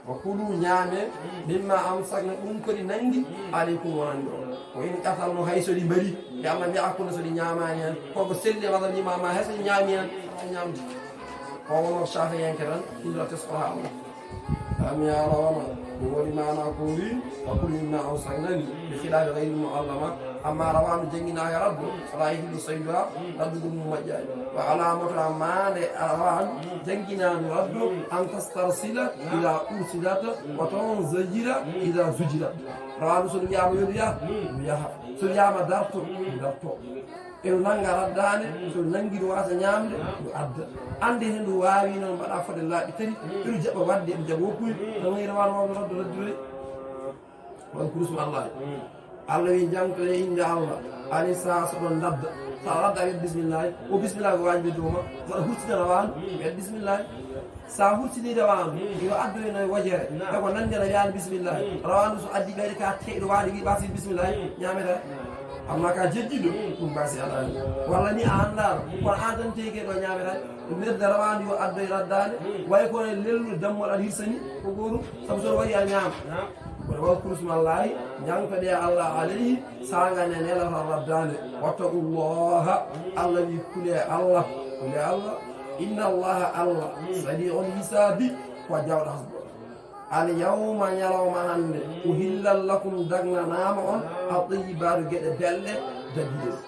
وكلوا نعمة مما أمسكنا أمكري نندي عليكم وانو وإن قتلنا هاي سوري بري ياما بيعكونا سوري نعمانيا فوق سلي وضع لما ما هسي نعميا نعم فوالله الشافي ينكرا إلا تسقها الله أمي يا روانا نقول ما أنا أقولي وكل مما أمسكنا بخلاف غير المعلمة أما روان جنجنا يا رب رايه لسيدها رد المجاي وعلامة الأمان روان جنجنا رد أن تسترسل إلى أرسلات وتنزجر إذا زجرت روان سليا ميريا مياه سليا مدارتو مدارتو إن نانغا رداني سل نانغي دواسا نيامد يؤد عندي هندو واوي نون بدا فد الله بتري إلو جبا ودي بجبو كوي نمي روان رد رجلي وانكرس الله الله يجانك إن الله عليه الصلاة والسلام صلاة بسم الله وبسم الله واجب دوما فهوت روان بسم الله ساهوت دي روان يؤدي إلى وجه يقول ننجل يان بسم الله روان سو أدي غير كاتي روان يجي باسي بسم الله نعمل أما كجديد كم باسي الله ولا ني أندار قرآن تنتهي كده نعمل من الروان يؤدي إلى الدال ويكون الليل دم والأريسني وقولوا سبسور وجه نعم وذكر اسم الله جانك يا الله عليه سانغنا نلا ربنا واتقوا الله الذي كل الله إن الله سريع الحساب وجاود حسب اليوم يوم أن أهل لكم دغنا نام الطيبات جد دل دبيس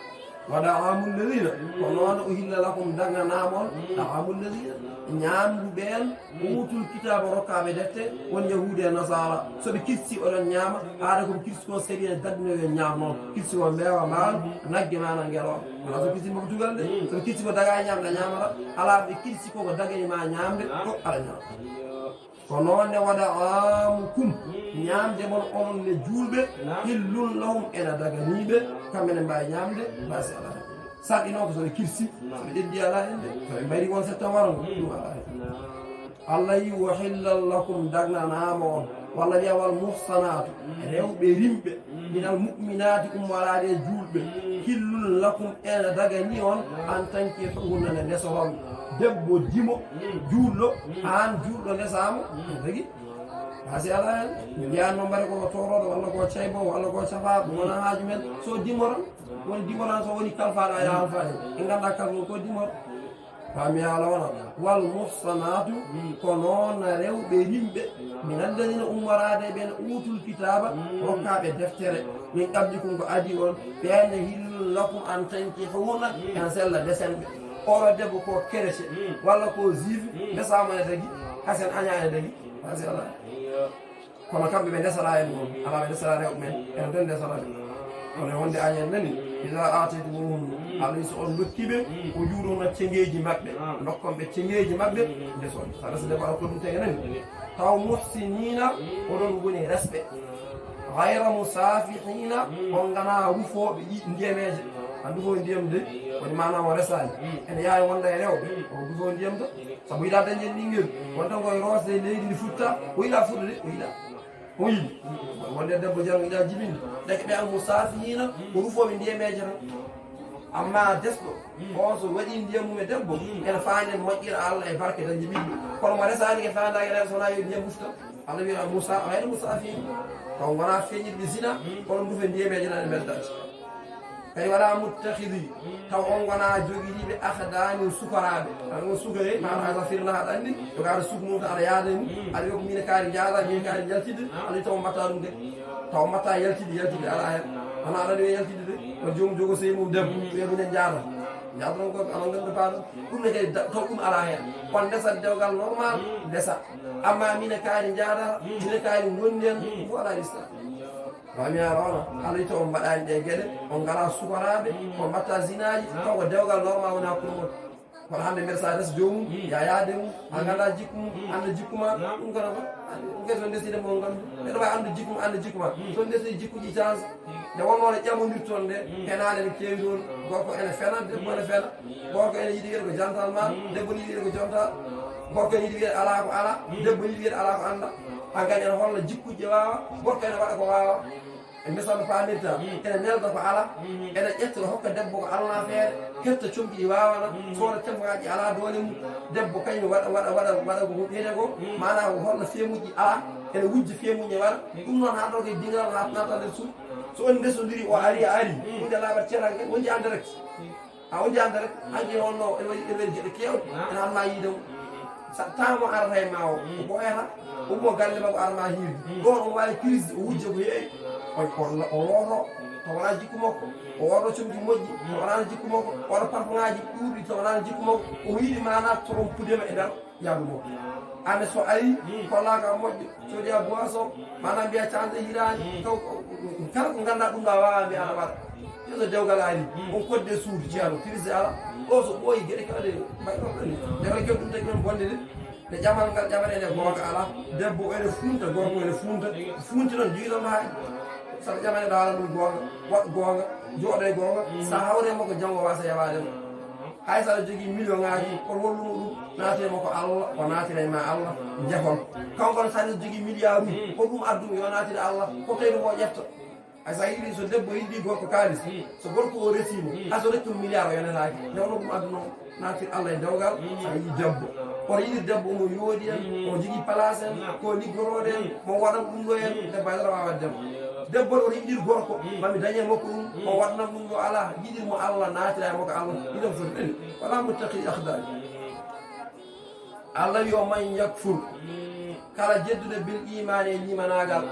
ودعام الذين ونون أهل لكم دعنا نامون دعام الذين ñaamdu ɓeen uutul kitaaba rokkaaɓe defte won yahuudi e nasara soɓe kirsi oɗon ñaama haade koɓe kirsi ko sari e daddino yo ñaam noon kirsi ko mbeewa mbaalu nagge mana ngeloo wona so kirsi mako tugal de soɓe kirsi ko daga e ñaamde ñaamata alaa ɓe kirsi ko dagani ma ñaamde ko ala ñaama ko noon ne waɗa amukum ñaamde mon onon ne juulɓe hillun lahum ena daganiiɓe kamɓe ne mbawi ñaamde basi ala saɗi noon ko soɓe kirsi soɓe ɗeddi ala hen de soɓe mbari won settan warango ɗum ala hen allah yi wa hillal lakum dagnanama on walla wiya wal muhsanatu rewɓe rimɓe minal muminati ummorade e juulɓe hillul lakum ena dagani on en tant que gurnane ndesoroɓe debbo dimo juulɗo an juulɗo ndesamo tagi hasi ala hen mi mbiyanno mbare ko toroɗo walla ko ceybo walla ko cafaɓe wona haaju men so dimoran woni dimoran so woni kalfaɗo a yahan fa hen e ganda kalfo ko dimor fami ala wona wal muhsanatu ko noon rewɓe rimɓe min alladina ummorade ɓen utul kitaba rokkaɓe deftere min ƙabli kum ko adi on ɓenne hillul lakum en tanki howna en sella desenɓe oɗo debbo ko kerece walla ko juif ndesama e dagui hasen aña e dagui hasi ala kono kamɓe ɓe ndesara en noon ala ɓe ndesara rewɓe men en tan ndesaraɓe kono wonde añen nani ila ataytumuhum alay so on dokkiɓe ko juurona cengeji maɓɓe dokkonɓe cengeji maɓɓe ndesoon sa resde mbaɗa ko ɗum tege nani taw muhsinina oɗon woni resɓe gayra musafihina on gana rufoɓe ndiyameje andu fo ndiyam de woni manam o resani ene yaawi wonda e rewɓe o dufo ndiyam to saabu yiɗa dañen ɗinguel wonta koye rosde leydi ndi futta o yiɗa fuɗde de o yiɗa o yiɗi wonde debbo jaro yiɗa jibinde deke ɓe an musafihina ko rufoɓe ndiyameje tan amma desɗo on so waɗi ndiyam mum e debbo ene faanden moƴƴira allah e barke dañde ɓiɗɗo kono mo resani ke fandaki rew sowona yo ndiyam ufta allah wiya moussa wayno musafihina taw wona feñirɓe zina kono dufe ndiyameje tan e beddaki kay wala muttahidi taw on gona joguiɗiɓe ahdani sukaraɓe on sukare maɗa asa firna haɗa andi yoga aɗa suka mum ta aɗa yaada mum aɗa wiya ko mine kaari jaada min kaari yaltide aɗa taw mbatta ɗum de taw mbatta yaltide ala hen hono aɗa wiya yaltide de o jomum jogo sey mum debbo wiya minen jaada jaadan ko aɗa ganda paɗo ɗum ne kadi taw ɗum ala hen kon ndesat dewgal normal ndesa amma mine kaari jaada mine kaari gondi hen fo ala listat fami arona alay to on mbaɗani ɗe gueɗe on ngala sukaraɓe on mbatta zinaji taw ko dewgal normal wona kurmon kono hande mbeɗa sa res jomum ya yaade mum ha ganda jikku mum anda jikkuma ɗum kono ko gueɗe so ndeside mo gandu mbeɗa wawi andu jikkum anda jikkuma so ndeside jikkuji change nde wonnoɗe ƴamodirton nde henade ne kewi toon gorko ene fena debbo ene fena gorko ene yiiɗi wiyeɗe ko jantal ma debbo ne yiiɗi wiyeɗe ko jontal gorko ene yiiɗi wiyeɗe ala ko ala debbo yiiɗi wiyeɗe ala ko anda hankkadi ene holla jikkuji wawa gorko ene waɗa ko wawa e misalu pamirta ene nelda ko ala ene ƴetta hokka debbo ko alna feere hetta comƴi ɗi wawana sooda tempogaji ala doole mum debbo kañum waɗa ko huɓɓede ko mana ko holla feemuji ala ene wujja feemuji waɗa ɗum noon ha ɗo koye dingal ha nata nder suuɗ so on ndesodiri o ari hunde laaɓat ceeɗanke wonji ande rek a wonji ande rek hanki wonno ene waɗi gueɗe kewɗe ene hamma yiidemo tamo arata e ma o ɓoyata ummo galle makko arma hiirde ɗon on wawi crise o wujja ko heewi o looto to wona jikku makko o waɗo comji moƴƴi to wonano jikku makko oɗo parfum-ŋaji ɗuuɗi to wonano jikku makko omo yiɗi mana trompudema e nder yaadu makko ande so ari kollaka moƴƴo coodiya boisson mana mbiya cange hirani taw kala ko ganduɗa ɗum ɗa wawa mbiya aɗa waɗa yeso dewgal ari on kodde suudu ceerno crise ala o so ɓooyi gueɗe kawɗe mbayɗoɗoni ndefa kew ɗum tagi ɗon bonde de nde ƴamal ngal ƴamanede gonga ala debbo ene funta gorko ene funti noon jiiɗon haali sabu ƴamane ɗo haala ɗum gonga waɗ gonga jooɗo e gonga sa hawrema ko janggo wasa yawadema hay saɗa jogui million ŋaji koto wallumo ɗum naatema ko allah o naatira e ma allah jehon kanko saɗa jogui milliard uji ko ɗum addumi yo naatira allah ko tawde mo ƴefta hay sa yiiɗi so debbo yiɗi gorko kaalis so gorko o resimo hay so rettum milliard o yonetaki newno ɗum adduno natir allah e dewgal sa yii debbo oto yiɗi debbo omo yooɗi en omo jogui place en ko liggorode en mo waɗan ɗum ɗo en debbo haydara wawa debbo debbo oto yiɗir gorko mami dañe makko ɗum o waɗnam ɗum ɗo ala yiɗirmo allah natira e makko allah yiɗam foti ɗeni wala muttaqi ahdari allah wi o man yakfur kala jeddude bil imani e limanagal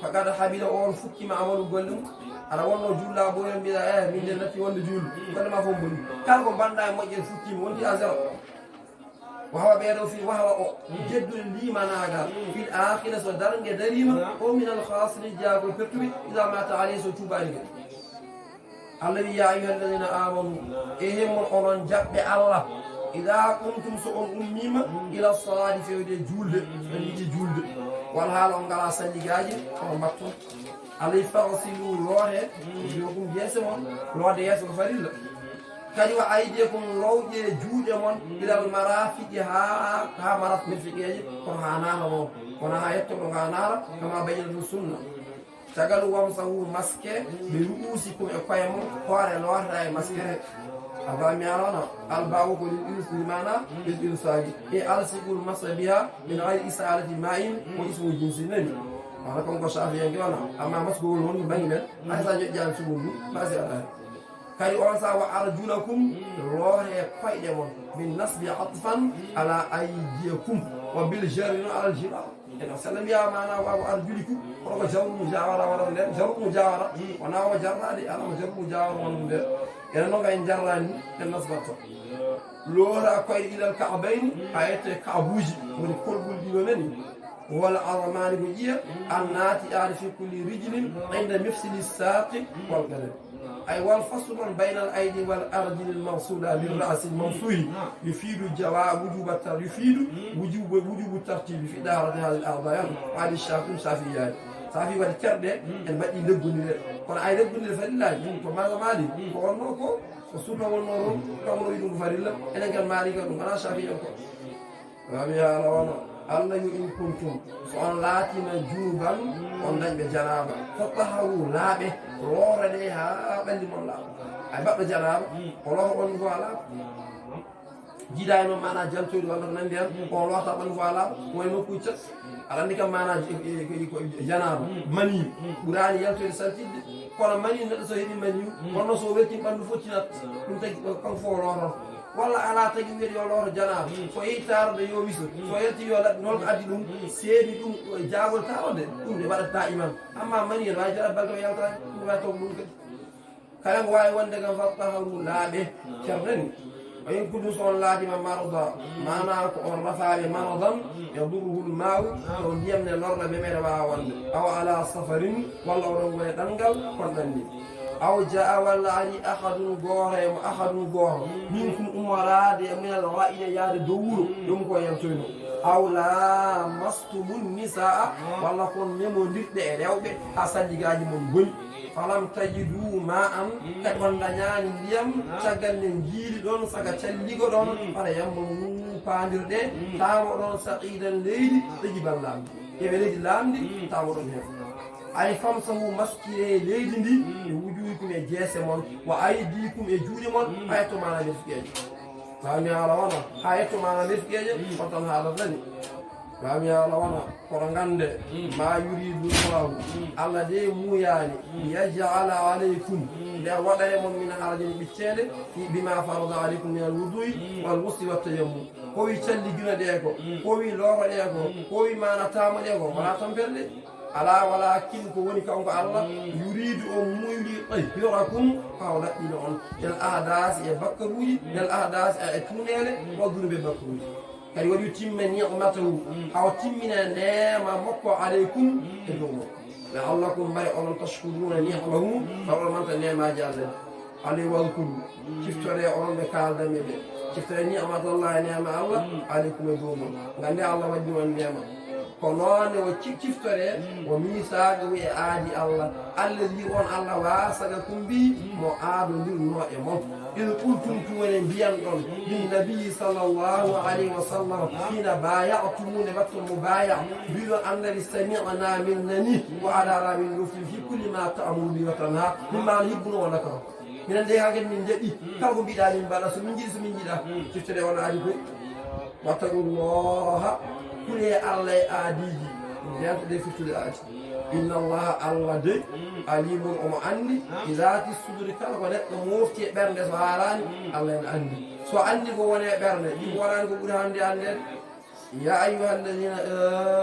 فقد حبل أول فكي مع عمل قلهم أنا والله جولا بويا بلا من جنة ولا جول كل ما فهم بني كان كم بندا مجد فكي وندي أزر وهو بيرو في وهو جد لي مناغا في الآخرة صدرن دريما ومن الخاسرين جابوا كتبي إذا مات عليه سوتوباني الذي يا أيها الذين آمنوا إهم القرآن جاب الله إذا كنتم سؤال أميمة إلى الصلاة في يد جولد والحال أنقل سندي جاجي ومبتون علي فغسلوا لوره يوكم جيسمون لوره يسر فريل كان وأيديكم لوجه جود من إلى المرافق ها مرافق مرفقية كونها نارا كونها يتبع نارا كما بين السنة tagalu wamsahu maske bi ruusikum e koyamon hoore lorta e maskere abami arana albawu ko limana bil insagi e alsigul masabiha min ghayri isalati ma'in wa ismu jinsin nabi ala kon ko shafiya ngi wana amma masgol won bangina ay sa jojjan sumundu basi ala kay on sa wa arjulakum lore koyde mon bin nasbi atfan ala aydiyakum wa bil jarri ala al jibal eno sallam ya mana wa arjulikum ko jawru mujawara wala nden jawru mujawara wana wa jarrade ala jawru mujawara wala nden eno no ngay jarrani en nasbato lora koyde ilal ka'bayn ayete ka'buji woni kolbul dido nani wala armani ko jiya annati arifi kulli rijlin inda mifsili saqi wal qalb أي والفصل بين الأيدي والأرجل الموصولة بالرأس المنصوي يفيد وجوب الترتيب في دارة هذه الأعضاء على الشافعيات صافي والكرده البدي لغوني كون اي لغوني فلله تو ماذا مالي كون نوكو وسنه ونورو كم يدو فريلا انا كان مالي كون انا شافعي كو ربي الله الله إن كنتم صلاتنا جوبا وندج بجنابه فطهروا لابه روردها بل من لا اي باب جنابه الله on voilà jiday no mana jantoy wala nandiam on waxta ban voilà moy no kucca alandi kam mana janaba mani burani yantoy saltide kono mani no so hebi mani kono so wetti bandu fotinat dum tagi kan fo loro walla ala tagi wedi yo loro janaba so yitarde yo wiso so yetti yo lad nol addi dum seedi dum jaagol tawde dum de wadata imam amma mani en way jara baldo yawta dum wa to dum kala ko way wonde gam fattahu laabe cerdani وإن كنت صلى ما مرضى ما نعرف الرفع مرضا يضره الماء ودي من الأرض بمرة أو على سفر والله رب يتنقل فردني أو جاء ولا علي أحد جوه منكم أمراء من الرائية يار دور يومكم يمتون أو لا مستم النساء والله كن يمون لتدعي ريوبة أصل جاج من بل فلم تجدوا ماء كتوان دنيان اليوم شغل نجيل دون سكا تشليغو دون فلا يمون فاندر دي تامو دون سقيدا ليدي تجيب اللام يبليد اللام دي تامو دون هيف أي فمسه مسكي ليدي دي وجوهكم يجيسمون وأيديكم يجولمون أيتو معنا نفكيج فهمي على وانا أيتو معنا نفكيج فطن هذا ذني فهمي على وانا قرنغاند ما يريد الله الله دي موياني يجعل عليكم لا وضع من حرج بالتالي بما فرض عليكم من الوضوء والغسل والتيمم كوي تشلي جنا ديكو كوي لورا ديكو كوي ما نتام ديكو ولا تنبرلي ala walakin ko woni kanko Allah yuridu on muyli yurakum hawla ila on del ahdas e bakkaruji del ahdas e tunele waduru be bakkaruji kadi wadi timma ni'matahu aw timmina nema makko alaykum e dow la'allakum bari on tashkuruna ni'mahu fa man ta nema jalla ali wadkuru ciftore on be kalda mebe ciftore ni'matallahi nema Allah alaykum e dow ngande Allah waddi on nema konoone o ciftore o miisaago e aadi Allah allazi on Allah waasaga ko mbi mo aadondirno e mon ina qultum tuwone mbiyan ɗon min nabii sallllahu alayhi wa sallam hina bayatumune watto mo baya mbiɗo andari sami'na min nani wa adara min lufti fi kulli ma ta'muru bi wa tanha mimma hibbuno wona kam minen de hagen min jaɓi kala ko mbiɗa min mbaɗa so min jiɗi so min jiɗa ciftore on aadi koy wattaqullaha kule Allah aadiji yanta de fittude aadi inna allaha Allah de alimun omo andi izati suduri kala ko neɗɗo mofti e ɓernde so haalani Allah en andi so andi ko woni e ɓernde ɗi wonani ko ɓuuri hande andede يا أيها الذين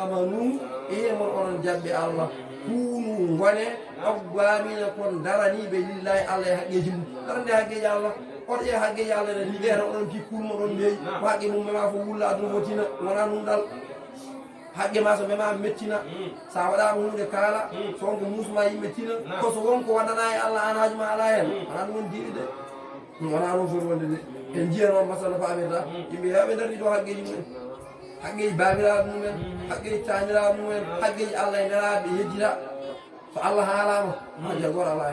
آمنوا إيمون أن جاب الله كونوا غني أقوامين كون دراني بالله الله حقيجم دراني حقيج الله أرجع حقيج الله لدينا أن في كل مرون بي حقي مما فولا أدنو فتنا ونا نندل حقي ما سمع متنا سافدا مهون كالا سونك موسما يمتنا كسوون كوانا الله أنا هجم الله أنا نون ديد ونا نفر وندي إنجيل ما مثلا فامدا يبي هذا دري دو حقيج حقي بابلا نومن حقي تانيرا نومن حقي الله نرا بيجرا فالله علامه ما جغور الله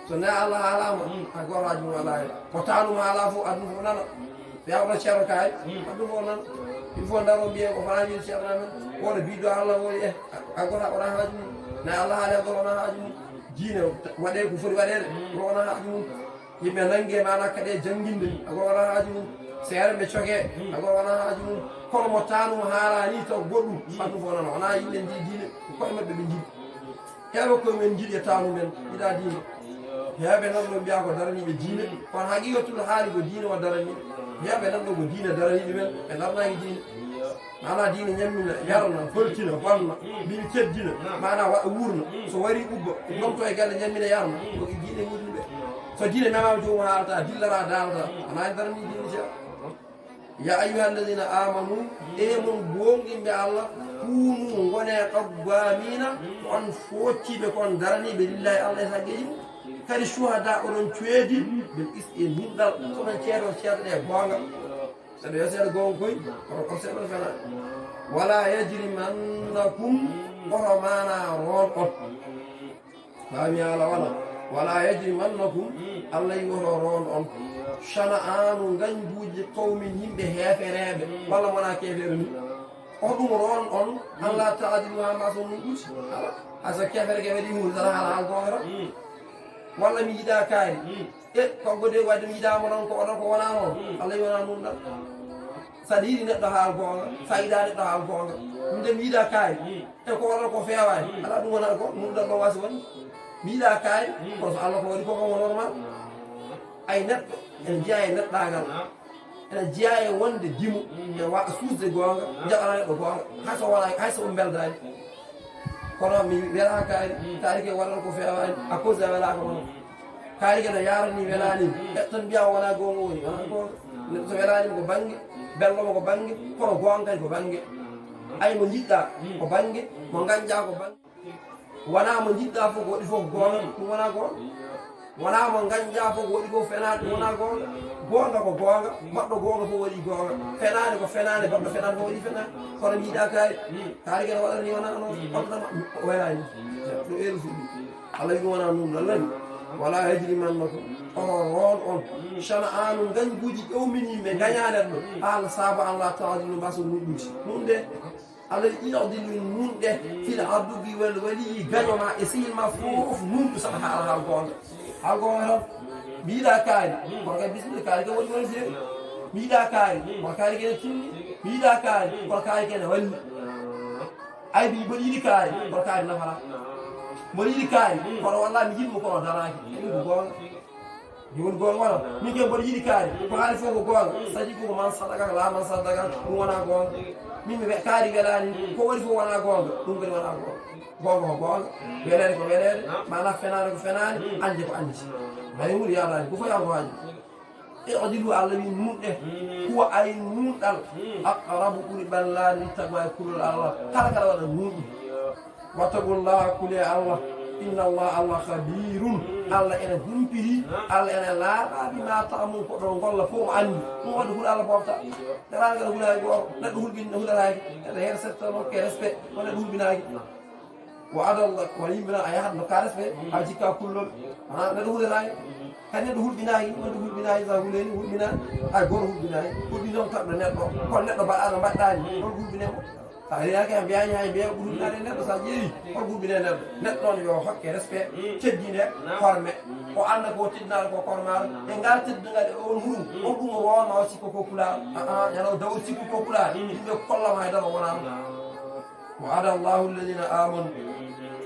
سنة الله علامه أقول راجم الله وتعالوا ما علافو أدنو فنانا يا الله شركاي أدنو فنانا يفون دارو بيه وفنان شرنا ولا بيدو الله ولا أقول أنا راجم نا الله على أقول أنا راجم جينا وده كفر وده أنا راجم يبي نانجي معنا كده جنگين أقول أنا راجم سير بتشوكه أقول أنا راجم كل متانو هاراني تقولوا أدنو فنانا أنا يلين جينا كل ما بيجي يا بكو من جيل يتانو من إذا دين يا بنام من بياكو دارني بجيل كون حقيقة طول حالي بدين ودارني يا بنام من بدين دارني من بنام دين أنا دين يمين يارنا فلتنا فلنا بيتشد دين معنا وورنا سواري أوب نوم توي قال يمين يارنا دين يمين فدين ما موجود هذا دين لا دارنا أنا دارني دين جا يا أيها الذين آمنوا إيمون بومين بالله كونوا ونا قوامين وأن فوتي بكون دارني بالله الله سجيم kadi shuhada onon cueedi bil is'i hindal sonon ceedo ceerɗe gonga saɗa yo seeɗa gonga koy oto seeɗa fena wala yajrimannakum oto mana ron on fami ala wala yajrimannakum allah yi oto ron on shana'anu ganjuji qawmin yimɓe heefereɓe walla wona kefere ni oɗum ron on allah taadilu ha maso mum ɓuuti ala asa kefere ke waɗi hunde tan haala gongara walla mi yiɗa kaari konko de wadde mi yiɗama noon ko oɗon ko wona noon allah wona ɗum ɗan saɗa yiɗi neɗɗo haal gonga sa yiɗa neɗɗo haal gonga ɗum de mi yiɗa kaari ko oɗon ko fewani ala ɗum wonata ko ɗum ɗan ɗo wasi woni mi yiɗa kaari kono so allah ko waɗi koko wo normal ay neɗɗo ene jeeya e neɗɗagal ene jeeya e wonde dimu e wa suusde gonga jaɓana neɗɗo gonga hayso wona hayso ɗum beldani kono mi wela kaari ke waɗata ko fewani à cause de welaka wona kaari ke no yarani welani tan mbiya wona gonga woni wona gonga so welanima ko banggue bellomo ko banggue kono gonga kadi ko banggue ay mo jiɗɗa ko banggue mo ganja ko banggue wona mo jiɗɗa fof ko waɗi fof gonga ɗum wona gonga wona mo ganja fof ko waɗi fof fenade ɗum wona gonga gonga ko gonga baɗɗo gonga fof waɗi gonga fenade ko fenade baɗɗo fenade fof waɗi fenade kono mi yiɗa kaari ke no waɗani wona noon hoɗɗama welani ɗo elu fuɗɗi allah wi wona ɗum lallani wala yajrimannakum oto ron on shana'anu ganguji ƴewmin yimɓe gañanen ɗo haala saabu allah taadilu mbaso nuɗɗuti ɗum de allah iɗodilu nunɗe fila addubi wel wali gañoma e sehilma fof nunɗu saɗa haala haal gonga tan mi yiɗa kaari kono kadi bisimilla kaari ke waɗi woni fewi mi yiɗa kaari kono kaari kene timmi mi yiɗa kaari kono kaari kene walli ay mbi mboɗo yiɗi kaari kono kaari nafata mboɗo yiɗi kaari kono walla mi yiɗmo kono daraki ɗum ko gonga joni gonga wona min ke mboɗo yiɗi kaari ko haali fof ko gonga sadi ko man sadaka la man sadaka ɗum wona gonga min mi kaari welani ko waɗi fof wona gonga ɗum kadi wona gonga gonga ko gonga welede ko welede mana fenade ko fenade ande ko andi hay hunde yadani ko fof yankoaji e o dilu allah wi nunɗe huwa ay nunɗal aqrabu ɓuuri ballade littagwa e kulol allah kala kala waɗa nunɗi wattaqullaha kule allah inna allah khabirun allah ene humpiri allah ene laaɓa bima ta'amun ko ɗon golla fof mo andi ɗum waɗi huɗo allah bofta teraga ne huulaki goto neɗɗo hulɓinaki neɗɗo hen settonokke respect o neɗɗo hulɓinaki wo adallah wona yimɓina a yahat no ka respect ha jikka kullol wona neɗɗo huuletaki kadi neɗɗo hulɓinaki wonde hulɓinaki sa huleni hulɓinani hay goto hulɓinaki hulɓi noon taɓɗo neɗɗo kono neɗɗo mbaɗano mbaɗɗani on hulɓinemo sa riyaki ha mbiyani hay mbiya ko hulɓinade neɗɗo sa ƴeewi on hulɓine neɗɗo neɗɗo on yo hokke respect teddine horme o anda ko teddinade ko kormaɗo e ngal teddugal e on hurum on ɗum o wonma o sikko ko pulaɗo ñano dawol sikko ko pulaɗo yimɓe kollama haydara wonama wa ada allahu alladina amanu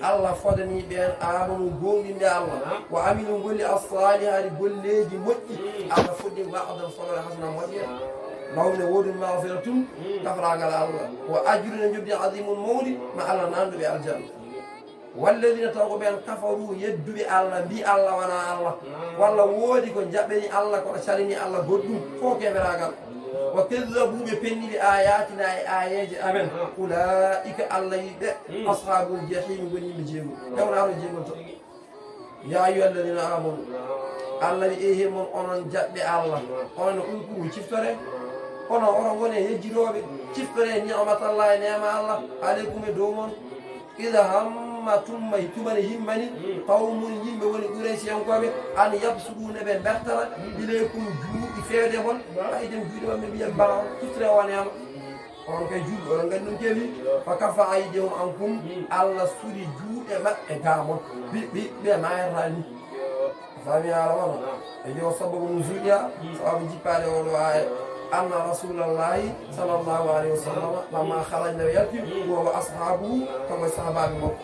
allah fodani ɓen amanu gonɗinde allah wa aminu golli as-salihati golleji moƴƴi allah foddi ba'dan sabara hasana moƴƴere lawne woodi mawfiratum kafragal Allah wa ajrun jobdi azimun mawdi ma Allah nanduɓe aljanna walladina taw ko ɓen kafaru yedduɓe Allah mbi Allah wona Allah walla woodi ko jaɓɓeni Allah kono calini Allah goɗɗum fof keferagal wa kaddabu ɓe penniɓe ayatina e ayeje amen ulaika Allah yiɓe ashabul jahim goni yimɓe jeegol hewnato jeegol to ya ayuha alladina amanu Allah wi ehe mon onon jaɓɓe Allah onon ɗum ciftore onon onon woni yejjiroɓe ciftore ni'matallahi nema Allah aleykum e dow mon ida hamma tumma tumani himmani qawmun yimɓe woni ɓuraysiyankoɓe an yabsuɗune ɓe bertara ileykum juuɗi fewde mon hayden juuɗe maɓɓe mbiyen bala on ciftore o nema on kay juuɗe oɗon gandi ɗum keewi fa kafa aydihum ankum Allah suuɗi juuɗe maɓɓe gamon ɓe mayatani fami ala wona e yo sababu nuzuliha sababu jippade oɗo aya anna rasulallahi sallllahu alayhi wa sallam lamma harajna ɓe yalti wowa ashabuhu kanko e sahabaɓe makko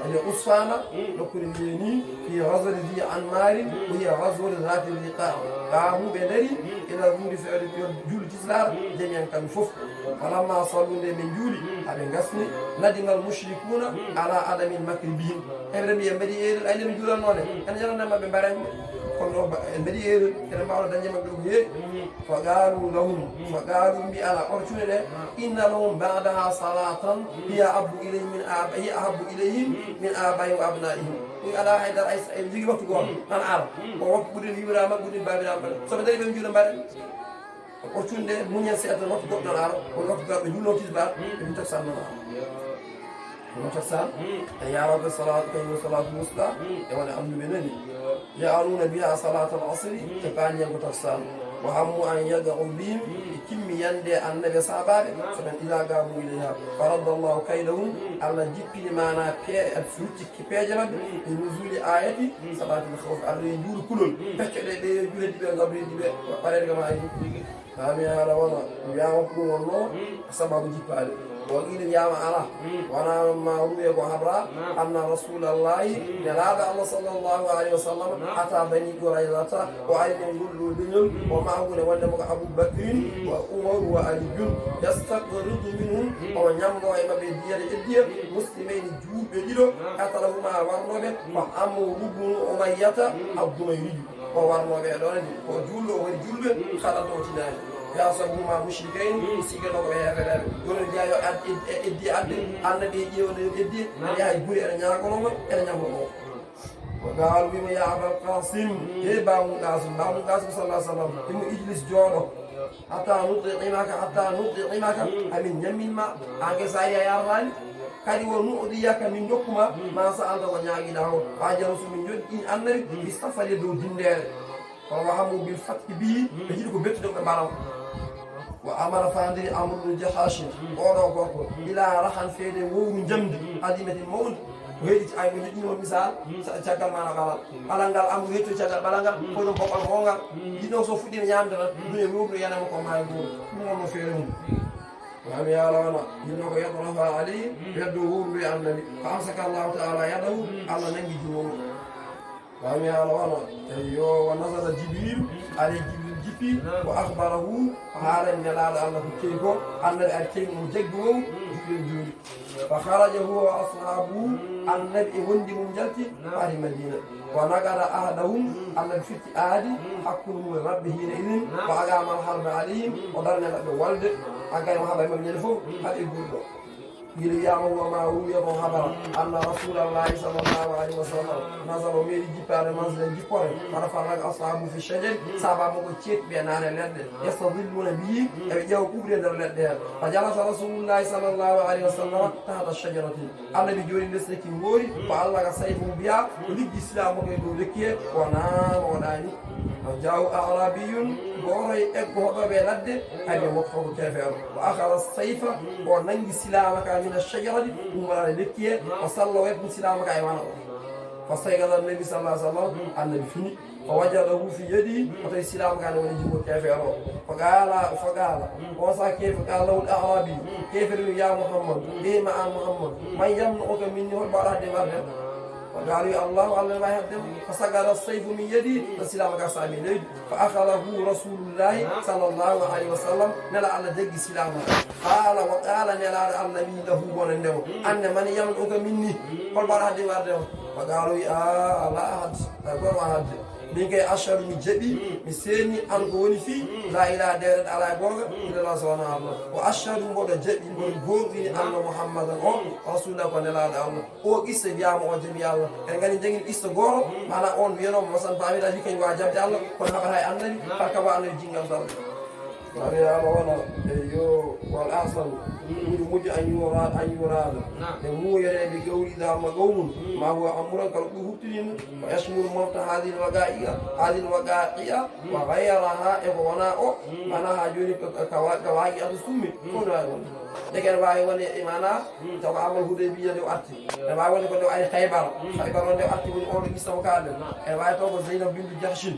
ene usfana nokkude mbiyeni fi raswati zi anmarin o hiya raswati zati liqa gaamu ɓe daari ila ɗumde fewde juuli tislar jamian kamɓe foof falamma sallu nde ɓe juuli haɓe gasni nadingal mushrikuna ala adamin makri bihim eɓe mbiye mbaɗi erel ayde ɓe juulalnone ene jananemaɓe mbarenɓe kono ɗo en mbaɗi erel ene mbawno dañde maɓɓe ko heewi fa qalu lahum fa qalu mbi ala ɓorcude ɗe inna lahum badaha salatan hiya ahabbu ilayhim min abaihim wa abnaihim ɗum ala haydara eɓe jogui waktu goto tan ara o waktu ɓuɗel yimirama ɓuɗel babirama ɓaɗe soɓe daari ɓe juula mbaɗen ɓorcude nde muñen seeɗa waktu goɗɗo tan ara on waktu gaɓe julno tisbar eɓe taksannoma ومتسان يا رب الصلاة كي صلاة المسلى وانا أمن بنني يعلون بها صلاة العصر تقانيا وتسان وهم أن يدعوا بهم كم يندي النبي صحابه فمن إذا قاموا إليها فرد الله كيدهم على جيب معنا الفلوت كبيجة بنزول آية صلاة الخوف على يجول كلهم فكر يجول دبي غبري دبي وقال لك ما يجي فهم يا روانا يا رب الله سبب جيب عليه وقيل يا معنا وانا ما روي وحبرا ان رسول الله نلاد الله صلى الله عليه وسلم اتى بني قريظه وعين يقول بنم ومعه ولد ابو بكر وعمر وعلي يستقرض منهم ونعموا ايما بديار الدير مسلمين جوب بديرو قتلهما ورنوبه وعمرو بن اميه الضميري وورنوبه دون وجول وجول خلطوا تناي يا صبوما مشركين سيغلو يا فدار يقول جايو ادي ان دي يو ادي يا يغوري انا نياكو انا نياكو وقال بما يا ابا القاسم اي باو قاسم صلى الله عليه وسلم انه اجلس جولو حتى نطعمك امين يمين ما انك سايا يا ران kadi wo nu'diyaka min dokkuma ma sa'alta wa ñaagiɗa o waajaro somin joni in annari mi safale dow dindere kono hammu bil fatki bi ɓe jiɗi ko bettude ɓe mbalaw wa amara fandiri amruɗo jahashin oɗo gorko ila rahan feede wowru jamdi adimatin mawdi ko heeɗi ay ko joƴƴinimo misal caggal mana ɓalal ngal amru hetto caggal ɓalal ngal koɗum boɓal hongal yiɗo so fuɗɗima ñamde tan ɗum e wowru yanama ko maayi goto ɗum wonno feere mum wami yalawna yinno ko yadrafa alayhi yeddo wowru e annabi fa amsaka allahu taala yadahu allah nangi jumomo wami yalawna yo wa nasala jibril alay jibril jippi ko akhbarahu haala nelaɗo allah ko kewi ko annabi ari kewi mo jaggi wow jibril juuri fa haraja huwa wa ashabuhu annabi e wondi mum jalti ari madina wa nagara ahadahum annabi firti aadi hakkude mum e rabbe hina idin wa agama alharba alayhim o darnelaɓe walde aggay mo haɓa e maɓe ñande fof haɗe gurɗo guila wiyama woma ruwiya ko habara anna rasulallahi sallllahu alayhi wa sallam nasala o meeɗi jippade mansilen jippore wata farraga ashabu fi chajari sababa ko ceetɓe nane leɗɗe yastadilluna bihi eɓe ƴeewa ɓuɓri e nder leɗɗe hen fa jalasa rasulullahi sallllahu alayhi wa sallam tahta chajarati annabi joni lesneki goori ko allah ka sayfo mbiya ko liggi islamu ko e dow lekki he o naama o ɗani jaw arabiyun goroy eggo hoɗoɓe ladde hayɓe wokkoko kefeero o akhara sayfa o nangi silama ka min achajarati umrane lekki he o salla o heɓum silama ka e wana o fa saygata annabi sallah sallam annabi fini fa wajadahu fi yadi o tawi silama ka ne woni jimmo kefeero o fa qaala on sa kefe qala lawul arabi kefere wi ya mouhammad ɓeyma an mouhammad man yamno oka minni hol mbaɗa demarde وقالوا الله الله ما يهدم فسقط السيف من يدي فسلام قاسم ليد فأخذه رسول الله صلى الله عليه وسلم نلا على دق سلام وقال نلا على النبي له وننه أن من يمنعك مني قل برهد وارده وقالوا يا الله أحد أقول واحد من كي أشهر من جبي من سيني أنقوني في لا إله ديرت على قوة إلا الله سبحانه الله وأشهر من بودا جبي من قوة أن محمد رسول الله قال لا الله هو إسا بيام وجبي الله كان قال يجين إسا غورو معنا أون بيانو مثلا بعمل أجي كي واجب الله كنا بهاي النبي فكوا أن الجين الله Nabi Allah yo wal asal muji an yurad de mu yere bi gawri da magawun ma huwa amran kal hutinin wa yashmul mawta hadhihi alwaqa'iya wa ghayraha ibwana mana hajuni kawagi adu summi ko da de ken wawi woni imana to ko amal hudaybiya de atti de wawi woni ko de ay khaybar on de atti woni on gisam kaade e wawi to ko Zainab bintu Jahshin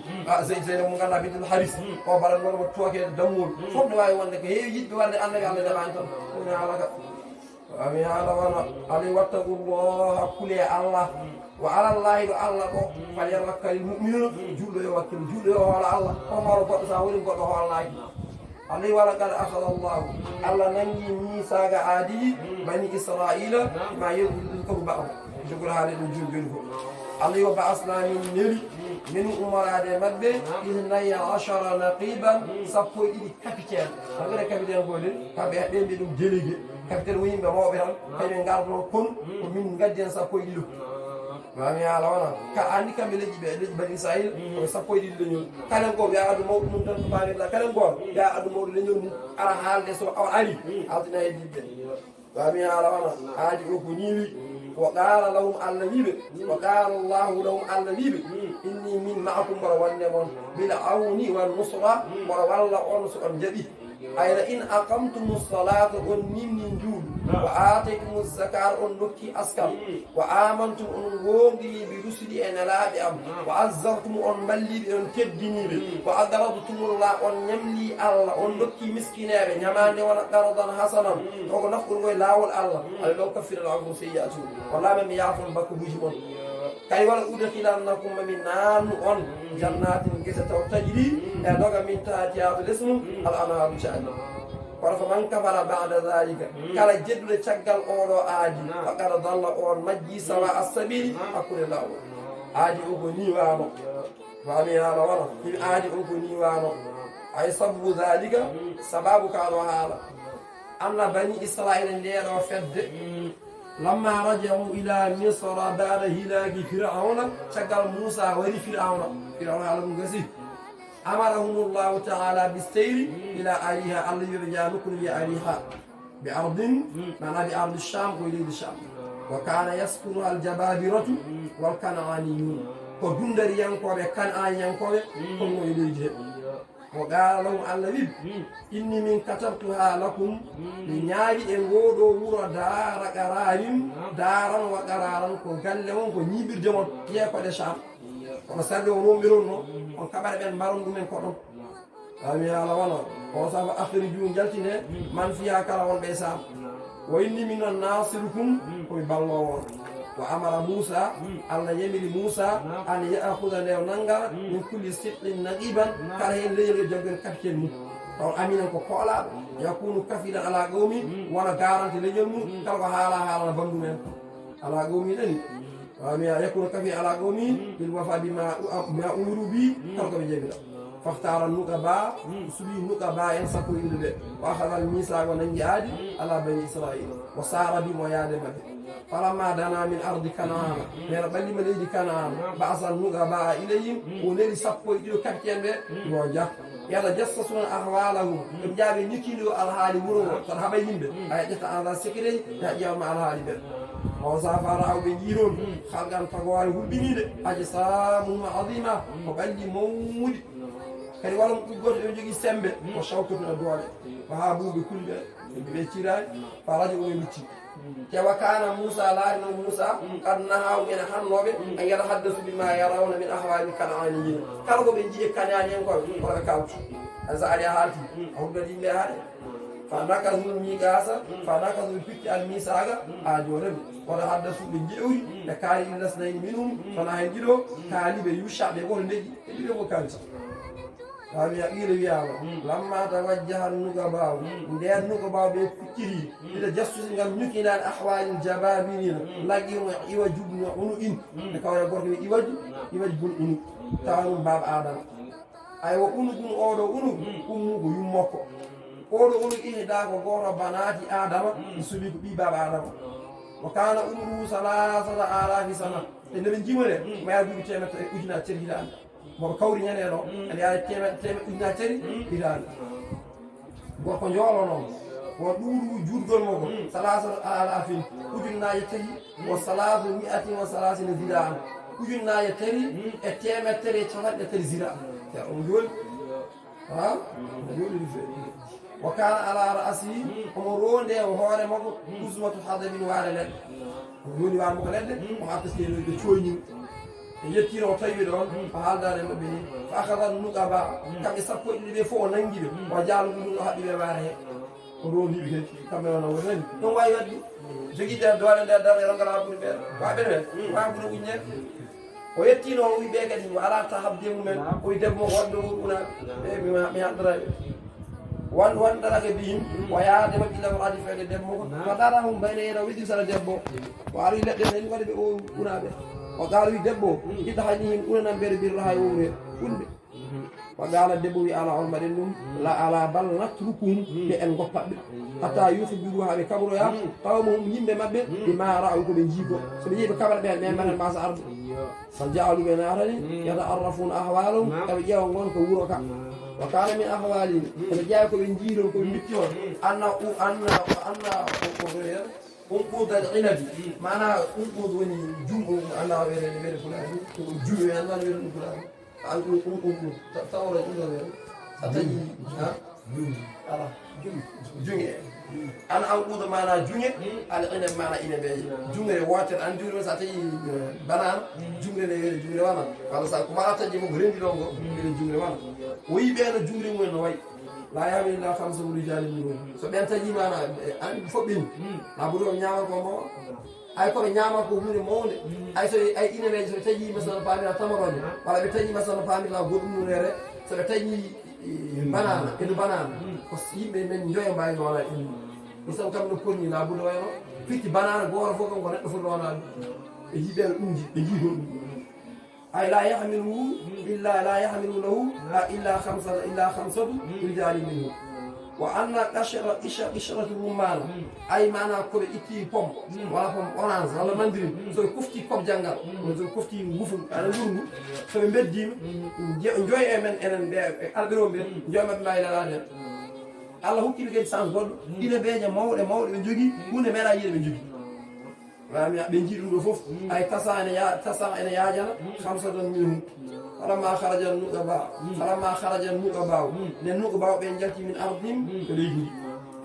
Zainab mu ngana bintu Haris ko baral non to ke damu fof ne wawi wonde ko heewi yiɗɓe wadde annabi Allah deɓani tan ɗum alaka ami haala wona ali wattaqullah hakkule Allah wa alallahi ɗo Allah ɗo falyawakkal mu'minuna julɗo yo wakkilo julɗo yo hoola Allah ko hoolo goɗɗo sa woni goɗɗo hoolnaki alayhi wala qad akhadha Allah Allah nangi misaga aadi bani Israila ma yelko ba'o jogol haali ɗum julɓeni ko alayhi wa ba'asna min neri min umarade mabɓe ihnayi ashara naqiban sappo e ɗiɗi capitaine hagre capitaine gole kamɓe ɓemɓe ɗum délégué capitaine wo yimɓe mawɓe tan kañumen gardono kon ko min gaddi hen sappo e ɗiɗo mami ala wona ka andi kamɓe leƴƴi ɓe leƴƴi bani israil koɓe sappo e ɗiɗi leñol kalen ko wiya addu mawɗo mum tan to bamilla kalen goo wiya addu mawɗo leñol mum ara haalde so awa ari aldina e diɓɓe mami ala wona haadi o ko niwi وقال لهم النبي وقال الله لهم النبي إني من معكم ورونمون بالعون والنصرة وروالا أنصر جدي أي إن أقمتم الصلاة ونمن جود وآتيتم الزكاة ونكي أسكر وآمنتم أنغوغي برسلي أن لا بأم وعزرتم أن ملي بأن تبدني وأقرضتم الله أن يملي الله أن نكي مسكينة نمان ونقرضا حسنا ونفقر ولاول الله لو كفر العقل سيئاته ولا من يعفو البكو بجمون كي ولا أدخلنكم من نام أن جنات كسة تجري دوغا من تحتها الاسم الأنهار شأن فمن كفر بعد ذلك كلا جد لتشغل أورو آدي فقد ضل أور مجي سواء السبيل أقول الله آدي أغني وانو فأمي هذا وانا آدي أغني وانو أي سبب ذلك سبب كانوا هذا أن بني إسرائيل الليل وفد لما رجعوا إلى مصر بعد هلاك فرعون شغل موسى ولي فرعون على المقاسي أمرهم الله تعالى بالسير إلى أريها الذي رجالكم بأريها بأرض معنى بأرض الشام وإلى الشام وكان يسكنها الجبابرة والكنعانيون وجندر ينقوا بكنعان ينقوا كم إليه وقال لهم النبي إني من كتبتها لكم لنياري إنغودو ورا دار قرار دارا وقرارا كقال لهم كنيبر جمال يأكل الشام ونسأله ونومرونه ونكبر بين بارون دومين كورون أمي على وانا وصف أخرجون جلتنا من فيها كلاون بيسام وإني من الناصركم ويبالله وأمر موسى أن يمر موسى أن يأخذ ليونانغا من كل سقل نقيبا كان الليل جنگل كابتن أو أمينا كوكولا يكون كفيلا على قومي وانا غارانتي ليجمو كالو حالا بندومين على قومي لني يكون كفي على قومي بالوفاء بما أمروا به كالو بجيبلا فاختار النقباء سبي النقباء ينسكوا إلى وأخذ الميثاق وننجاد على بني إسرائيل وصار بموياد مكة فلما دنا من أرض كنعان من بلي مليد كنعان بعث النقباء إليهم ونري سبوا إلى كابتن وجه يتجسسون أحوالهم من جاب نكيلو الحالي مرور ترحب يمبه أيجت على سكري يجيء مع الحالي به وصافر أو بنجيرون خلقا تقوال هبنيد أجسامهم عظيمة وبلي مولد kadi walam ɗuggorde ɗo jogii sembe ko sawtotuna doole ko haa buuɓe kulɓe ɓe ciraani fa radio o lucci tewa kana moussa laarino moussa kad nahaw ene hannoɓe a yata haddasu bima yarawna min ahwali kananiyina kala ko ɓe jiye kanani en koɓe koɓe kawtu a sa ari a haalti a huddata yimɓe haade فنكثوا الميقات فنكثوا الفتي الميثاق جونب ولا حدثوا بالجئوي لكاري إلا اثنين منهم فنهجلوا كالي بيوشع بيقول نجي اللي هو كانت رامي يقول ياما لما توجه النقباء ندير النقباء بفكري إذا جسس نقام نكنا الأحوال الجبابين لقي يوجب نعنو إن نكاو يقول يوجب نعنو تعالوا باب آدم أيوة أنو كن أورو أنو كمو يمكو أورو أنو إيه داكو غورو بناتي آدم يسوليك بي باب آدم وكان أمره 3000 سنة إنه من جيمة ما يدوك تيمة أجنا تريدان mo kawri ñaneno ene yaade teme ujuna tari iran gorko joolo noon wo ɗuuru juurgol mo ko salasa alafin ujunnaje tari wo salasu mi'atin wa salasina ziraan ujunnaje tari e temettere e capanɗe tari zira on jooli ha jooli ɗum fe wa kana ala ra'asi omo ronde o hoore makko usmatu hadabin waare leɗɗe o joni waare mo ko leɗɗe o hattastenoɓe coyñim yettino o tawi ɗon o haaldare maɓɓe ni fa akada nuqaba kamɓe sappo e ɗiɗi ɓe fof o nanguiɓe o jaaluɗo ɗum o haɓɓiɓe waare he o rondiɓe kadi kamɓe wona woni nani ɗum wawi wadde joguide doole nde darde rongala ɓuri ɓeeɗo waɓe ɓen wawi ɓuura ujñe o yettino o wi ɓe kadi o ala ta habde mumen o wi debbo mo wadde wuuɗunaɓe mi haddaraɓe wondarake bihim o yaade maɓɓe lam adi fede debbo ko fadara hum bayne yeɗa wiɗi sara debbo o ari leɗɗe nani waɗi ɓe o unaɓe o gaala wi debbo ita hani him unanan mbere birra hay wowre unde o gaala debbo wi ala on mbaɗen ɗum la ala bal natrukum ɓe en goppaɓe hatta yuhbiru haɓe kabroya qawmuhum yimɓe maɓɓe bima ra'u koɓe jiigo soɓe yii ɓe kaɓra ɓen ɓen mbaɗen masa arde so jaalu ɓe natani yata'arrafuna ahwalum eɓe ƴeewa gon ko wuro ka wa kana min ahwalihim eɓe ƴeewa koɓe jiidon koɓe mitti on anna unquud al-inabi mana unquud woni jungo Allah were fulani ko juwe Allah were fulani al unquud tawra ila ataji ha ala junge an unquud mana junge al-inab mana inabe junge water an juro sa tayi banana junge ne junge wana wala sa ko mara taji mo rendi dongo junge wana o yi be na junge mo no way la yawi la xam sa rijal ni so ben taji mana an fobbin la buru nyaama ko mo ay ko nyaama ko hunde mawde ay so ay inabe so taji masala pamira tamarone wala be taji masala pamira godum rere so be taji banana edu banana ko yimbe men joye mbay no wala en so kam no konni la buru wayno fitti banana gooro fo ko neddo fu wona e yibe unji be jido أي لا يحمله إلا خمسة رجال منه وأن قشرة الرمان أي معنى كل إتي بوم ولا بوم أورانج ولا مندرين سو كفتي كوب جانغال سو كفتي غوفو على غورو سو مبديم نجوي من أن ألبيروم نجوي من ما إلى الآن الله هو كيف سانس بود إلى بيجا مول نجوي هون مرا يل نجوي رامي بنجيل الوفوف أي تسعة إن يا جنا 5 منهم فلما خرج النقباء للنقباء بينجلتي من أرضهم كليجي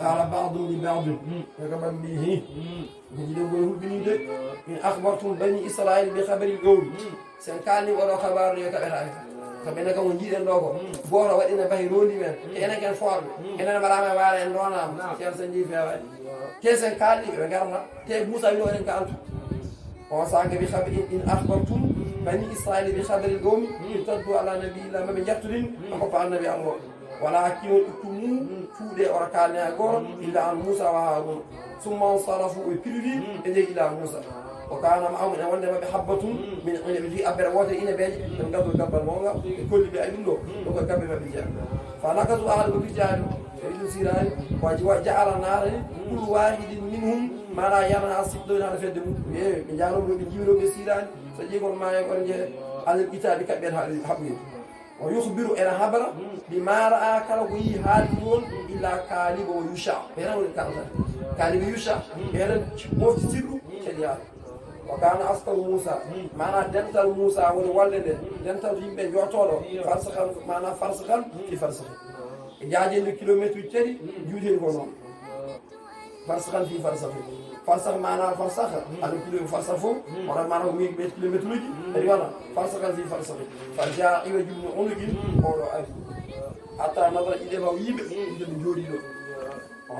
قال بعضهم لبعض يقبل به نجد نقول بنيد إن أخبرتم بني إسرائيل بخبر القول سنكاني ولا خبر يكبر فبنا كم نجيل اللوجو بورا وإن بهيروني من أنا كان فار أنا برامي وارا إن رونا كان سنجي فيها كيسن كالي رجعنا تيب موسى يقول إن كانت وصاك بخبر إن أخبرتم بني إسرائيل بخبر القوم يتدوا على نبي الله ما بيجترين أقف عن النبي الله ولكن يكتموا فود أركان أقول إلا عن موسى وهارون ثم انصرفوا ويبروا إلى موسى وكان معهم إن عندما بحبة من في أبروات إن بيج من قبل مولا كل بيعملوا لو قبل ما بيجان فنقصوا أهل بيجان فإذا سيران وجعل النار كل واحد منهم ما لا يرى سيدنا على فدم من جانب بيجيبوا بسيران سجيكم ما يقول على الكتاب كبير حبيب ويخبر إلى خبر بما رأى كالوي هالون إلا كالب ويوشع بينهم كالب ويوشع بينهم مفت سيرو كليار وكان أسطر موسى معنا دنتال موسى والولد دنتال يمبي يعطوله فرسخا معنا فرسخا في فرسخ جاجين الكيلومتر تري جودين كونهم فرسخا في فرسخ فرسخ معنا فرسخ على كيلو فرسخه ورا معنا 100 كيلومتر لجي أيوانا فرسخا في فرسخ فجاء يوجد عنق أولو ألف حتى نظر إليه ويب يجب جوري له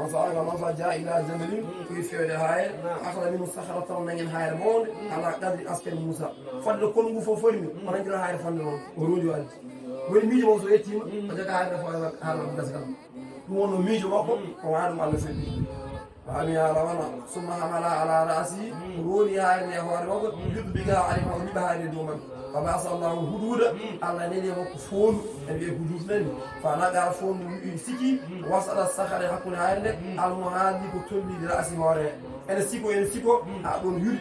on saaga noon fa ja ila jabalin koye fewde hayre akala min saharatan nanguen hayre mawde ala qadri asken moussa fodde kongu fof formi onon jira hayre fonde noon o rondi wadde woni miijo makko so yettima o joga hayre fo haala gasa kam ɗum wonno miijo makko o waɗa ɗum allah felli wami ala wana summa hamala ala rasi rooni hayre nde hoore makko yuɓɓiga alima o liɓa hayre dow makko fama asallahu hududa allah neni makko fondu e wiye hudud nani fa naɓara fondu siki wasala sahare hakkude hayre nde almo haali ko tollide rasi hoore ene siko ha ɗon yuri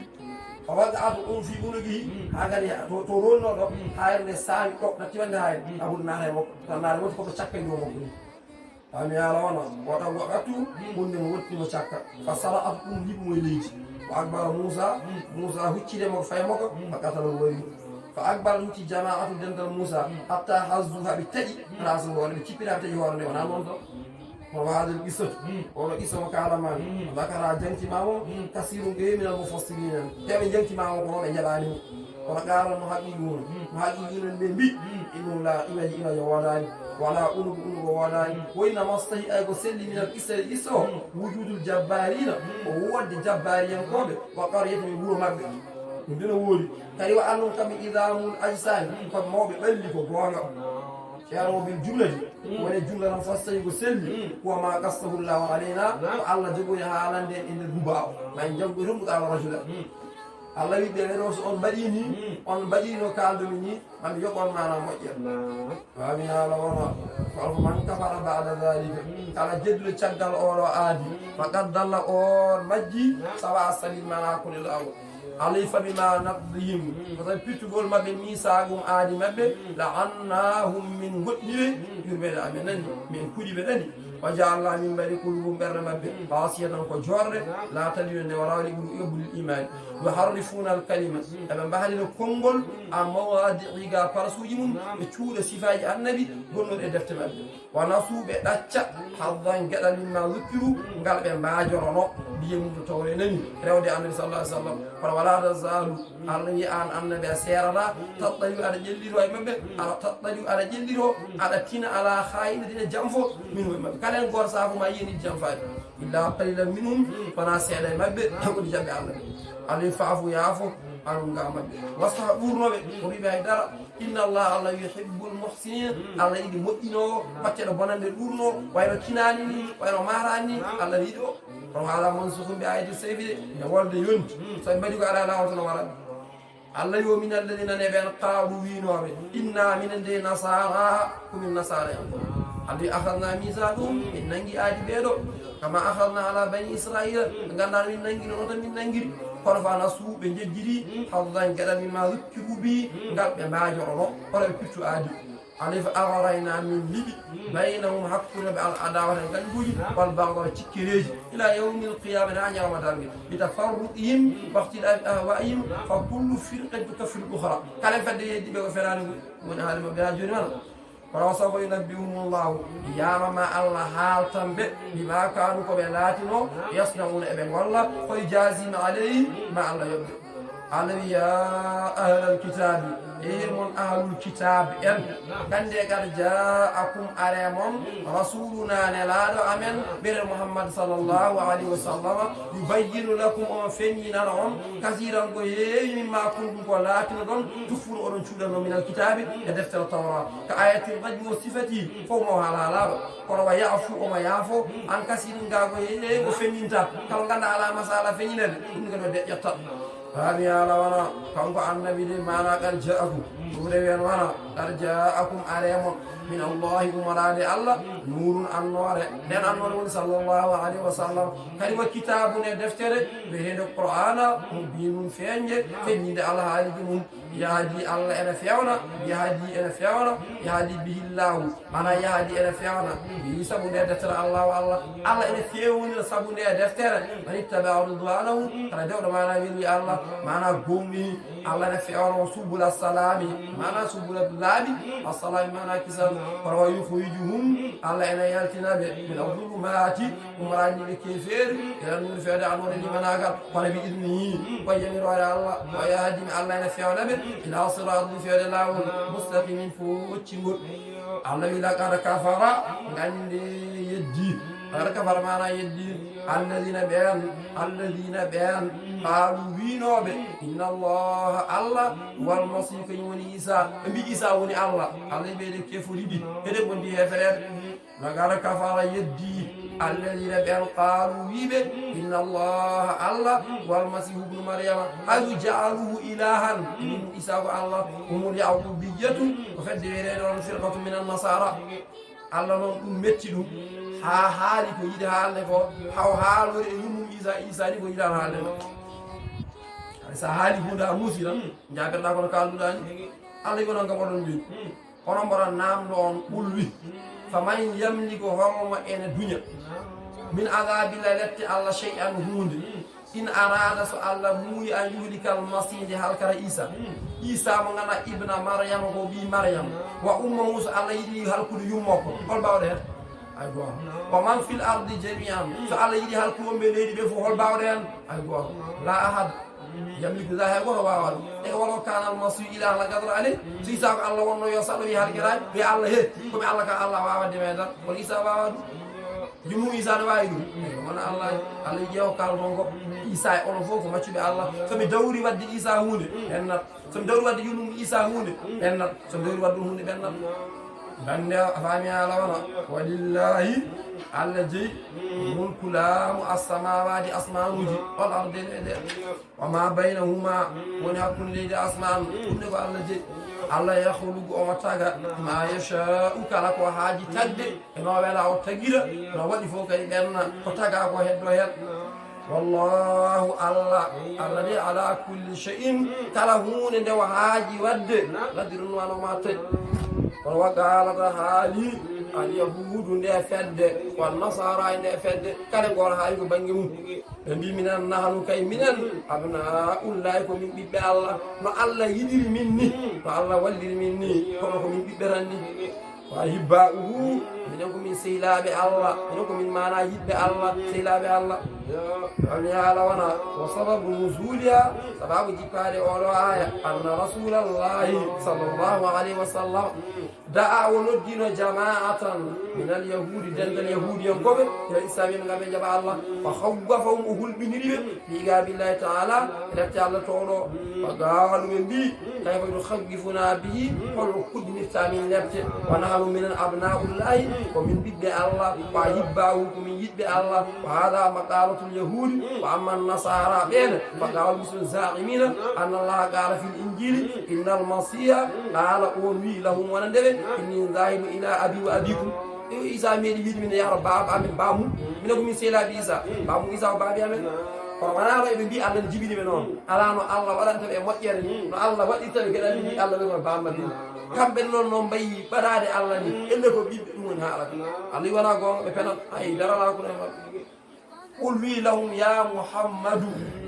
o wadde ato ɗum fi unogi ha kadi to ronnoɗo hayre nde saawi ɗo nattiwande hayre abude naata e makko tan naare woti koko cakkandi o makko ni ami ala wana waɗa ngo ɓattu hunde mo wottimo cakka fa sara at ɗum liɓumo e leydi ko akbara moussa huccide mako fay makko fa qatala wari fa akbara hucci jama'atu dental moussa hatta hazzu haɓe taƴi rasa hoore ɓe cippira ɓe taƴi hoore nde wona noon to kono hadel qissatu oɗo qissa mo kalamami dakara jantimamo kasiru ɓe minal mufassirina heɓe jantimamo ko noon ɓe jaɓanimo kono qaran no haqiqino ɓe mbi inum la imaji wonani wala unugo wonani woyna mastahi ay ko selli minal qissa o wujudul jabbarina o wodde jabbariyankoɓe wa qaryata e wuuro mabɓe ɗum dina woodi kadi wa annum kamɓe idamul ajsani koɓe mawɓe ɓalli ko gonga ceerno bil jumlati woni jumla tan fastayi ko selli huwa ma qastahullahu alayna ko allah jogori haalande e nder duba o ma en jaggo rumbuɗalo rajula allah wi ɓe ɗo so on mbaɗi ni on mbaɗino kaldomi ni mami yoɓon mana moƴƴa wami haala wona ko man kafara bada dalika kala jeddude caggal oɗo aadi faqad dalla on majji sawa sabil mana hakkude lawol alay fa bima naqdihim ko tan pittugol mabɓe misagum aadi mabɓe la annahum min goɗɗiɓe yurɓeɗe amen nani min kuɗiɓe ɗani wa jaalna min mbaɗi kulubum ɓerde mabɓe basiyatan ko jorde la taliyo nde warawli ɓuri yoɓɓude imani yuharrifuna al kalima eɓe mbahalino konngol a mawadiiga parasuji mum ɓe cuuɗa sifaji annabi gonnoɗe e defte mabɓe wona suuɓe ɗacca haddan gueɗal mimma zukkiru ngal ɓe mbajorono mbiye mum to tawre nani rewde annabi sallah alih sallam kono wala tazalu allah wi an annabi a serata taɗɗayu aɗa ƴelliro e mabɓe aɗa taɗɗayu aɗa ƴelliro aɗa tina ala hayinatine jaam fo min e mabɓe kala en goto safo ma yiyeni jaam faade illa qalilan minhum wona seeɗa e mabɓe woni jaɓɓe allah alay faafu yaafo anum ga mabɓe wasaha ɓurnoɓe ko wiɓe haydara inna allah allah yuhibbul muhsinin allah yiɗi moƴƴinowo bacceɗo bonande ɗurno wayno kinani ni wayno marani ni allah yiɗi o kono haala mansuhum bi ayati seyfi de e wolde yonti so ɓe mbaɗi ko ala lawol tono waɗaɓe allah yo min alladina neɓen qaalu winoɓe inna minen de nasara komin nasara en andi akhadna misaqum min nangi aadi ɓeeɗo kama akhadna ala bani israila ɓe ganduɗa min nangi noon tan min nanguiri kono fa nasu ɓe jejjiri haddan gueɗal mimma zukkiru bi ngal ɓe mbajorono kono ɓe pittu aadi alay fa agarayna min liɓi baynahum hakkude ɓe al adawata e ganduji wal bagdata cikkereji ila yawmi l qiyamati ha ñawma dargue bi tafarruqihim wahtilafi ahwaihim fa kullu firqin tukaffiru l ukhra kala fedde yeddiɓe ko ferani woni haalima ɓe ha joni mana kono sawfa yunabbihumullahu yama ma allah haaltan ɓe bima kanu koɓe laatino yasnauna eɓe golla koye jasima alayhim ma allah yoɓɓe allah wi ya ahlal kitabi mon ahlul kitab en kande kad jaakum are mon rasuluna nelaɗo amen ɓere mouhammad sallllahu alayhi wa sallam yubayyinu lakum on feññinana on kasiran ko heewi mimma kunɗum ko laatino ɗon tuffuro oɗon cuuɗano minal kitabi e deftere tawra ko ayatil rajmi o sifati fof mo haalalaɓa kono wa yaafu omo yaafo an kasirin ga ko heewi ko feññinta kala ganda ala masala feññinede ɗum kadi o deƴƴatta hami ala wana kanko annabi de mana qad jaakum ɗum rewen wana qad jaakum aremon min allahi umarade allah nurun annore nden annore woni sallllahu alayhi wa sallam kadi wa kitabune deftere wiyetede qur'ana mo binum feñje feññide allah haaliji mum yahdi allah ene fewna yahdi ene fewna yahdi bihillahu mana yahdi ene fewna yi sabu nde deftere allahu allah allah ene fewnira sabu nde deftere man ittaba ridwanahu kala dewɗo mana welwi allah mana gommi allah ene fewna o subula salami mana subula laaɓi assalami mana kisal kono wa yukhrijuhum allah ene yaltinaɓe min adulumati umraniɓe keferi ila nuri fewde anwone limanagal kono ɓe idnihi koye yamirore allah o yahdimi allah ene fewnaɓe ila siratin fewde lawol mustaqimin fo woccingol allah wi laqad kafara gande yeddi فقد كفر معنا يدي الذين بيان قالوا وينوبه إن الله والمسيح كيوني عيسى أمي عيسى وني الله بيدي كيف ولدي هذا بندي هفرد فقد كفر يدي الذين بيان قالوا ويبه إن الله والمسيح ابن مريم هل جعلوه إلها إن عيسى الله هم اليعقوبية وفدرين فرقة من النصارى الله نون متلو ها حالي كو يدي حالي كو هاو حالو يوم إيسا دي كو يدي حالي sa haali hunde a muusi tan jaabirɗa kono kalduɗani allah yi wonon gamoɗon mbi kono mboɗon namdo on ɓulwi faman yamliku holmo ene duña min adabillahi lette allah chey an hunde in arada so allah muuyi an yuhlikal maside halkata isa mo ganda ibna maryama ko ɓi maryama wa ummahu so allah yiɗi halkude yummokko hol mbawɗe hen ay goto wa man fil ardi jami'an so allah yiɗi halkude wonɓe leydi ɓe fof hol mbawɗe hen ay goto la ahad yamliku ذا هو واو e wala kana al masu ila la gadra ale so isa ko allah wonno yo salo wi halkiraay wi allah he ko mi allah ka allah wawa de meda wala isa wawa jumu isa no wawi dum wona allah jeew kal don ko isa e ono fofo maccuɓe allah so mi dawri wadde isa hunde bennat so mi dawri wadde yunum isa hunde bennat so mi dawri wadde hunde bennat bande afami ala wana walillahi alla jeyi mulku laamu assamawati asmanuji wal ardi wa ma baynahuma woni hakkunde leydi asman ɗumne ko allah jeyi allah yahlugu omo taga ma yasha'u kala ko haaji tagde eno wela o tagira no waɗi fof kadi ɓenna ko taga ko heddo hen wallahu allah de ala kulli shay'in kala hunde nde o haaji wadde ladirun wano ma tawi kono wagalata haali alyahudu nde fedde wal nasara nde fedde kala gor haali ko bangi mum ɓe mbi minen nahnu kay minen abnaullahi ko min ɓiɓɓe allah no allah yiɗiri min ni no allah walliri min ni kono ko min ɓiɓɓe tan ni wa hibba'uhu minen ko min sehilaɓe allah minen ko min mana yiɗɓe allah sehilaɓe allah ami haala wona wa sababu nusuliha sababu jippade oɗo aya anna rasulallahi sallllahu alayhi wa sallam da'a o noddino jama'atan min al yahudi dental yahudi en koɓe ila islami mo gaɓe jaɓa allah fa hawwafahum o hulɓiniriɓe liga billahi taala lefte allah toɗo fa gaaluɓe mbi kayfa yuhaggifuna bihi holno kuddinirta min lefte wa nahnu minen abnaullahi ko min ɓiɓɓe allah wa hibbahu ko min yiɗɓe allah wa hada maqalatul yahudi wa amma nasara ɓene fa gawal muslim zaqimina anna allaha qala fil injili inna al masiha qala on wi lahum wona ndeɓe inni zahibu ila abi wa abikum isa meeɗi wiide min yahra baba amen bamum minen ko min sehlaɓe isa bamum isa ko baabi amen kono wonano eɓe mbi allah ne jibiniɓe noon ala no allah waɗanta ɓe moƴƴere ni no allah waɗirtaɓe gueɗal mbi allah ɓe kono bamma ɗin kamɓe noon no mbayi ɓaɗade allah ni elle ko ɓiɓɓe ɗum woni haalata allah wona gonga ɓe penat ay darala kono e maɓɓe qul wi lahum ya muhammadu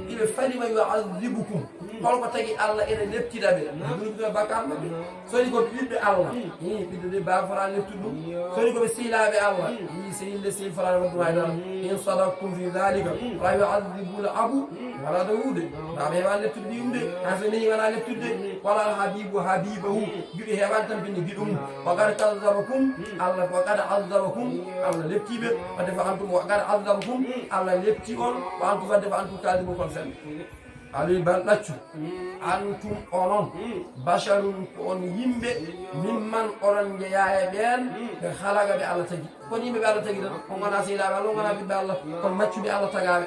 iɓe falima yu'adhibukum holko tagi allah ene leptida ɓe ɗuɗuɓe bakkat maɓɓe soni ko ɓiɓɓe allah ɓiɗɗo de baba fotani leptude ɗum soni koɓe sehilaɓe allah sehilde sehi fotani waɗɗum haydara in sadaktum fi dhalika la yu'adhibuna abu wala dawude naɓe heewani leptude ɗiyumde han so nehi wona leptude wala habibu habibahu giɗo heewani tan binde giɗum waqad kazzabakum allah waqad azzabakum allah leptiɓe wadde fa antum waqad azzabakum allah lepti on wa antum wadde fa antum kadibu kon sembe ali ban ɗaccu antum onon basharun ko on yimɓe mimman onon jeeya e ɓen ɓe halaga ɓe allah tagui kono yimɓe ɓe allah tagui tan on gona sehilaɓe allah on gona ɓiɓɓe allah kono maccuɓe allah tagaɓe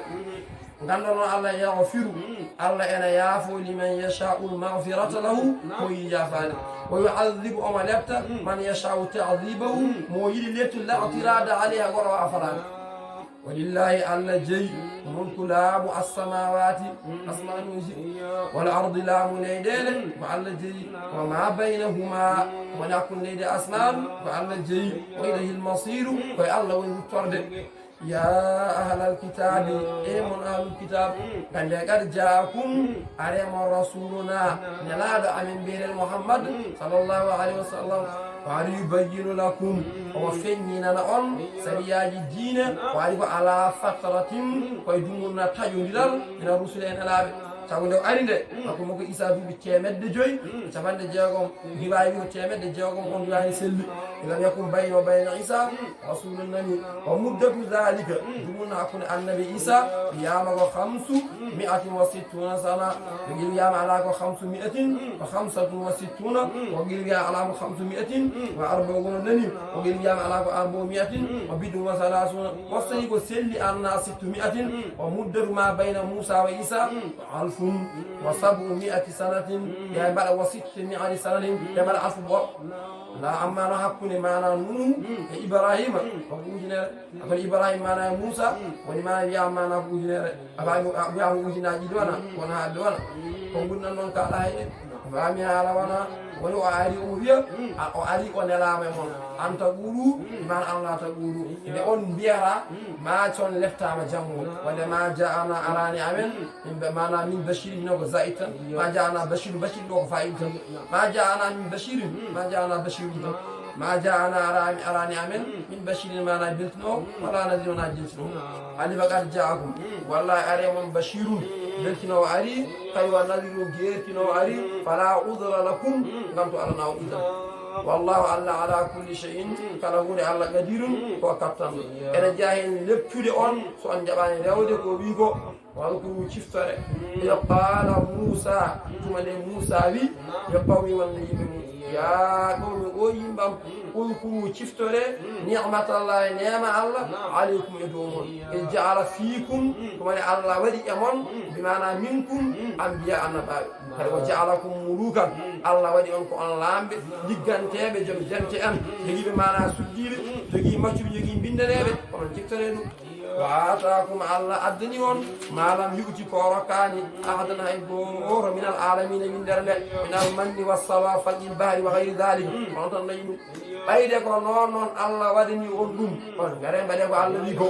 ganduɗa noon allah yahfiru allah ene yaafo liman yashau lmagfirata lahu mo yi yafade wa yu'adhibu omo lepta man yashau ta'dhibahu mo yiɗi leptu la tirada alayha goɗo wawa farade walillahi allah jeyi mulku laamu assamawati asmanuji wal ardi laamu leyɗele ko allah jeyi wa ma baynahuma woni hakkude leydi asman ko allah jeyi wa ilayhi lmasiru koye allah woni wuttorde ya ahlal kitabi mon ahlul kitab kande qad jaakum aremo rasuluna nelaɗo amin mbiyeten muhammad sallllahu alayhi wa sallam waari yubayyinu lakum omo feññinana on sariyaji diine waari ko ala fatratin koye dumurna taƴodiral ina rusula en elaɓe sabu nde o ari nde kanko moko Isa duuɓi 100 capanɗe jeegom riwawi ko 100 jeegom on riwani selli lam yakun bayno wa bayna Isa rasulun nani wa muddatu dhalika dumuna hakkude annabi Isa wiyama ko 560 sana o gil wiyama ala ko 565 o gil wiya ala ko 500 wa arbauna nani o gil wiyama ala ko 400 wa bidun wa salasuna wasani ko selli anna 600 wa muddatu ma bayna Musa wa Isa 1700 sanatin ya bala wa 600 sanatin ya bala afu bo la amma no hakkunde mana Nuhu e Ibrahima ko ujunere ko Ibrahima mana Musa woni mana wiya mana ko ujunere wiya ujunaji dona wona ha dona ko gunnan non ka hayde fami hala wana woni o ari o wiya o ari o nelama e mon anta ɓuru man Allah ta ɓuru nde on mbiyata ma con leftama jammo wonde ma jaana arani amen yimɓe mana min bashirin no ko zaita ma jaana bashiru bashir ɗo ko fayida tan ma jaana min bashirin ma jaana bashiru tan ma jaana arani amen min bashirin mana beltino wala nadiro na jeltino ali faqad jaakum wallahi are mon bashirun beltino ari kay wa nadiru gertino ari fala udra lakum ngam to alana o idan wallahu alla ala kulli shay'in kala hunde alla qadirun ko kaptan ene jahen leppude on so on jabani rewde ko wi ko wala ko ciftare ya qala Musa tumade Musa wi ya qawmi walla yimɓe ya qawmi o yimbam ulkuru ciftore ni'matallahi nema Allah alaykum e dow mon e ja'ala fiikum tumade Allah waɗi e mon bimana minkum anbiya annabaɓe kadi o ja'alakum mulukan Allah waɗi on ko on lamɓe ligganteɓe joom jante en jogiiɓe mana suddiɓe jogii maccuɓe jogii bindaneɓe onon ciftore ɗum wa ataakum Allah addani on malam yu'ti ko rokkani ahadan hay goto min al alamina min nder nde min al manni wassawa fajil bahri wa gayri dhalika on tan nayi ɗum ɓayde ko noon Allah waɗani on ɗum on ngare mbaɗe ko Allah wi ko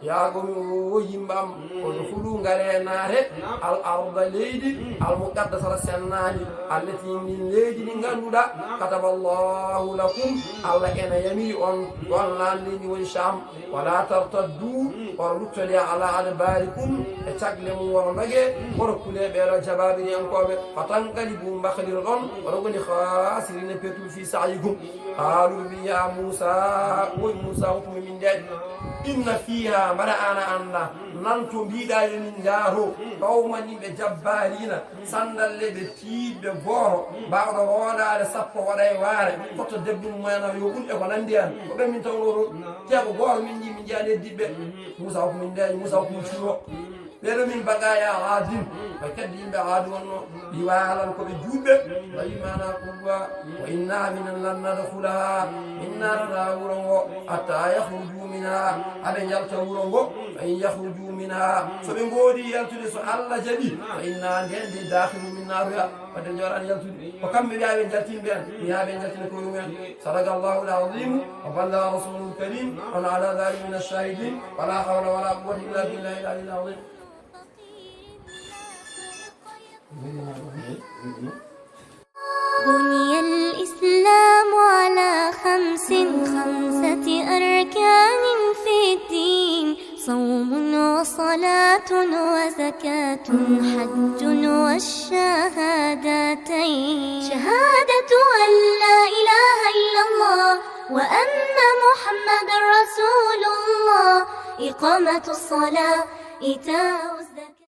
yaagomi o yimbam on huɗu ngare naate al arda leydi al muqaddasata sennani allati min leydi ndi ganduɗa kataba Allahu lakum Allah ena yamiri on ɗon lallidi woni Sham wala tartaddu on luttode ala adbarikum e cagle mum wono nage woto kule ɓeɗo jababini enkoɓe fatankali bum mbakaliro ɗon oɗo goni khasirina petul fi sa'yikum qaalu bi ya Musa woy Musa hukmi min ndeɗi inna fiha mbaɗa ana anda nanto mbiɗa yomin jaato qawman yimɓe jabbarina sandalle ɓe tiiɗɓe goto mbawɗo wodade sappo waɗa e waare fotto debbo mumena yo ɓulɗe ko nandi an ko ɓe min tawnoto te ko goto min ji min jiya leddiɓe Musa hukmi ndeɗi Musa hukmi cuuɗo ɓeɗo min bagaya aadin ɓe keddi yimɓe aadu wonno ɗi walan koɓe juuɓɓe wayi mana qulwa wa inna minan lan nadkhulaha inna nata wuro ngo hatta yahruju minha aɓe jalta wuro ngo fa in yahruju minha soɓe goodi yaltude so Allah jaɓi fa inna nden de dakhilu min naruya wadde joɗani yaltude ko kamɓe wiya ɓe jaltinɓe en wiya ɓe jaltina ko yumen sadaqa Allahu al-azim wa ballaga rasulul karim on ala dhalika min ash-shahidin wala hawla wala quwwata illa billahi al-ali al-azim بني الإسلام على خمسة أركان في الدين صوم وصلاة وزكاة حج والشهادتين شهادة أن لا إله إلا الله وأن محمد رسول الله إقامة الصلاة إيتاء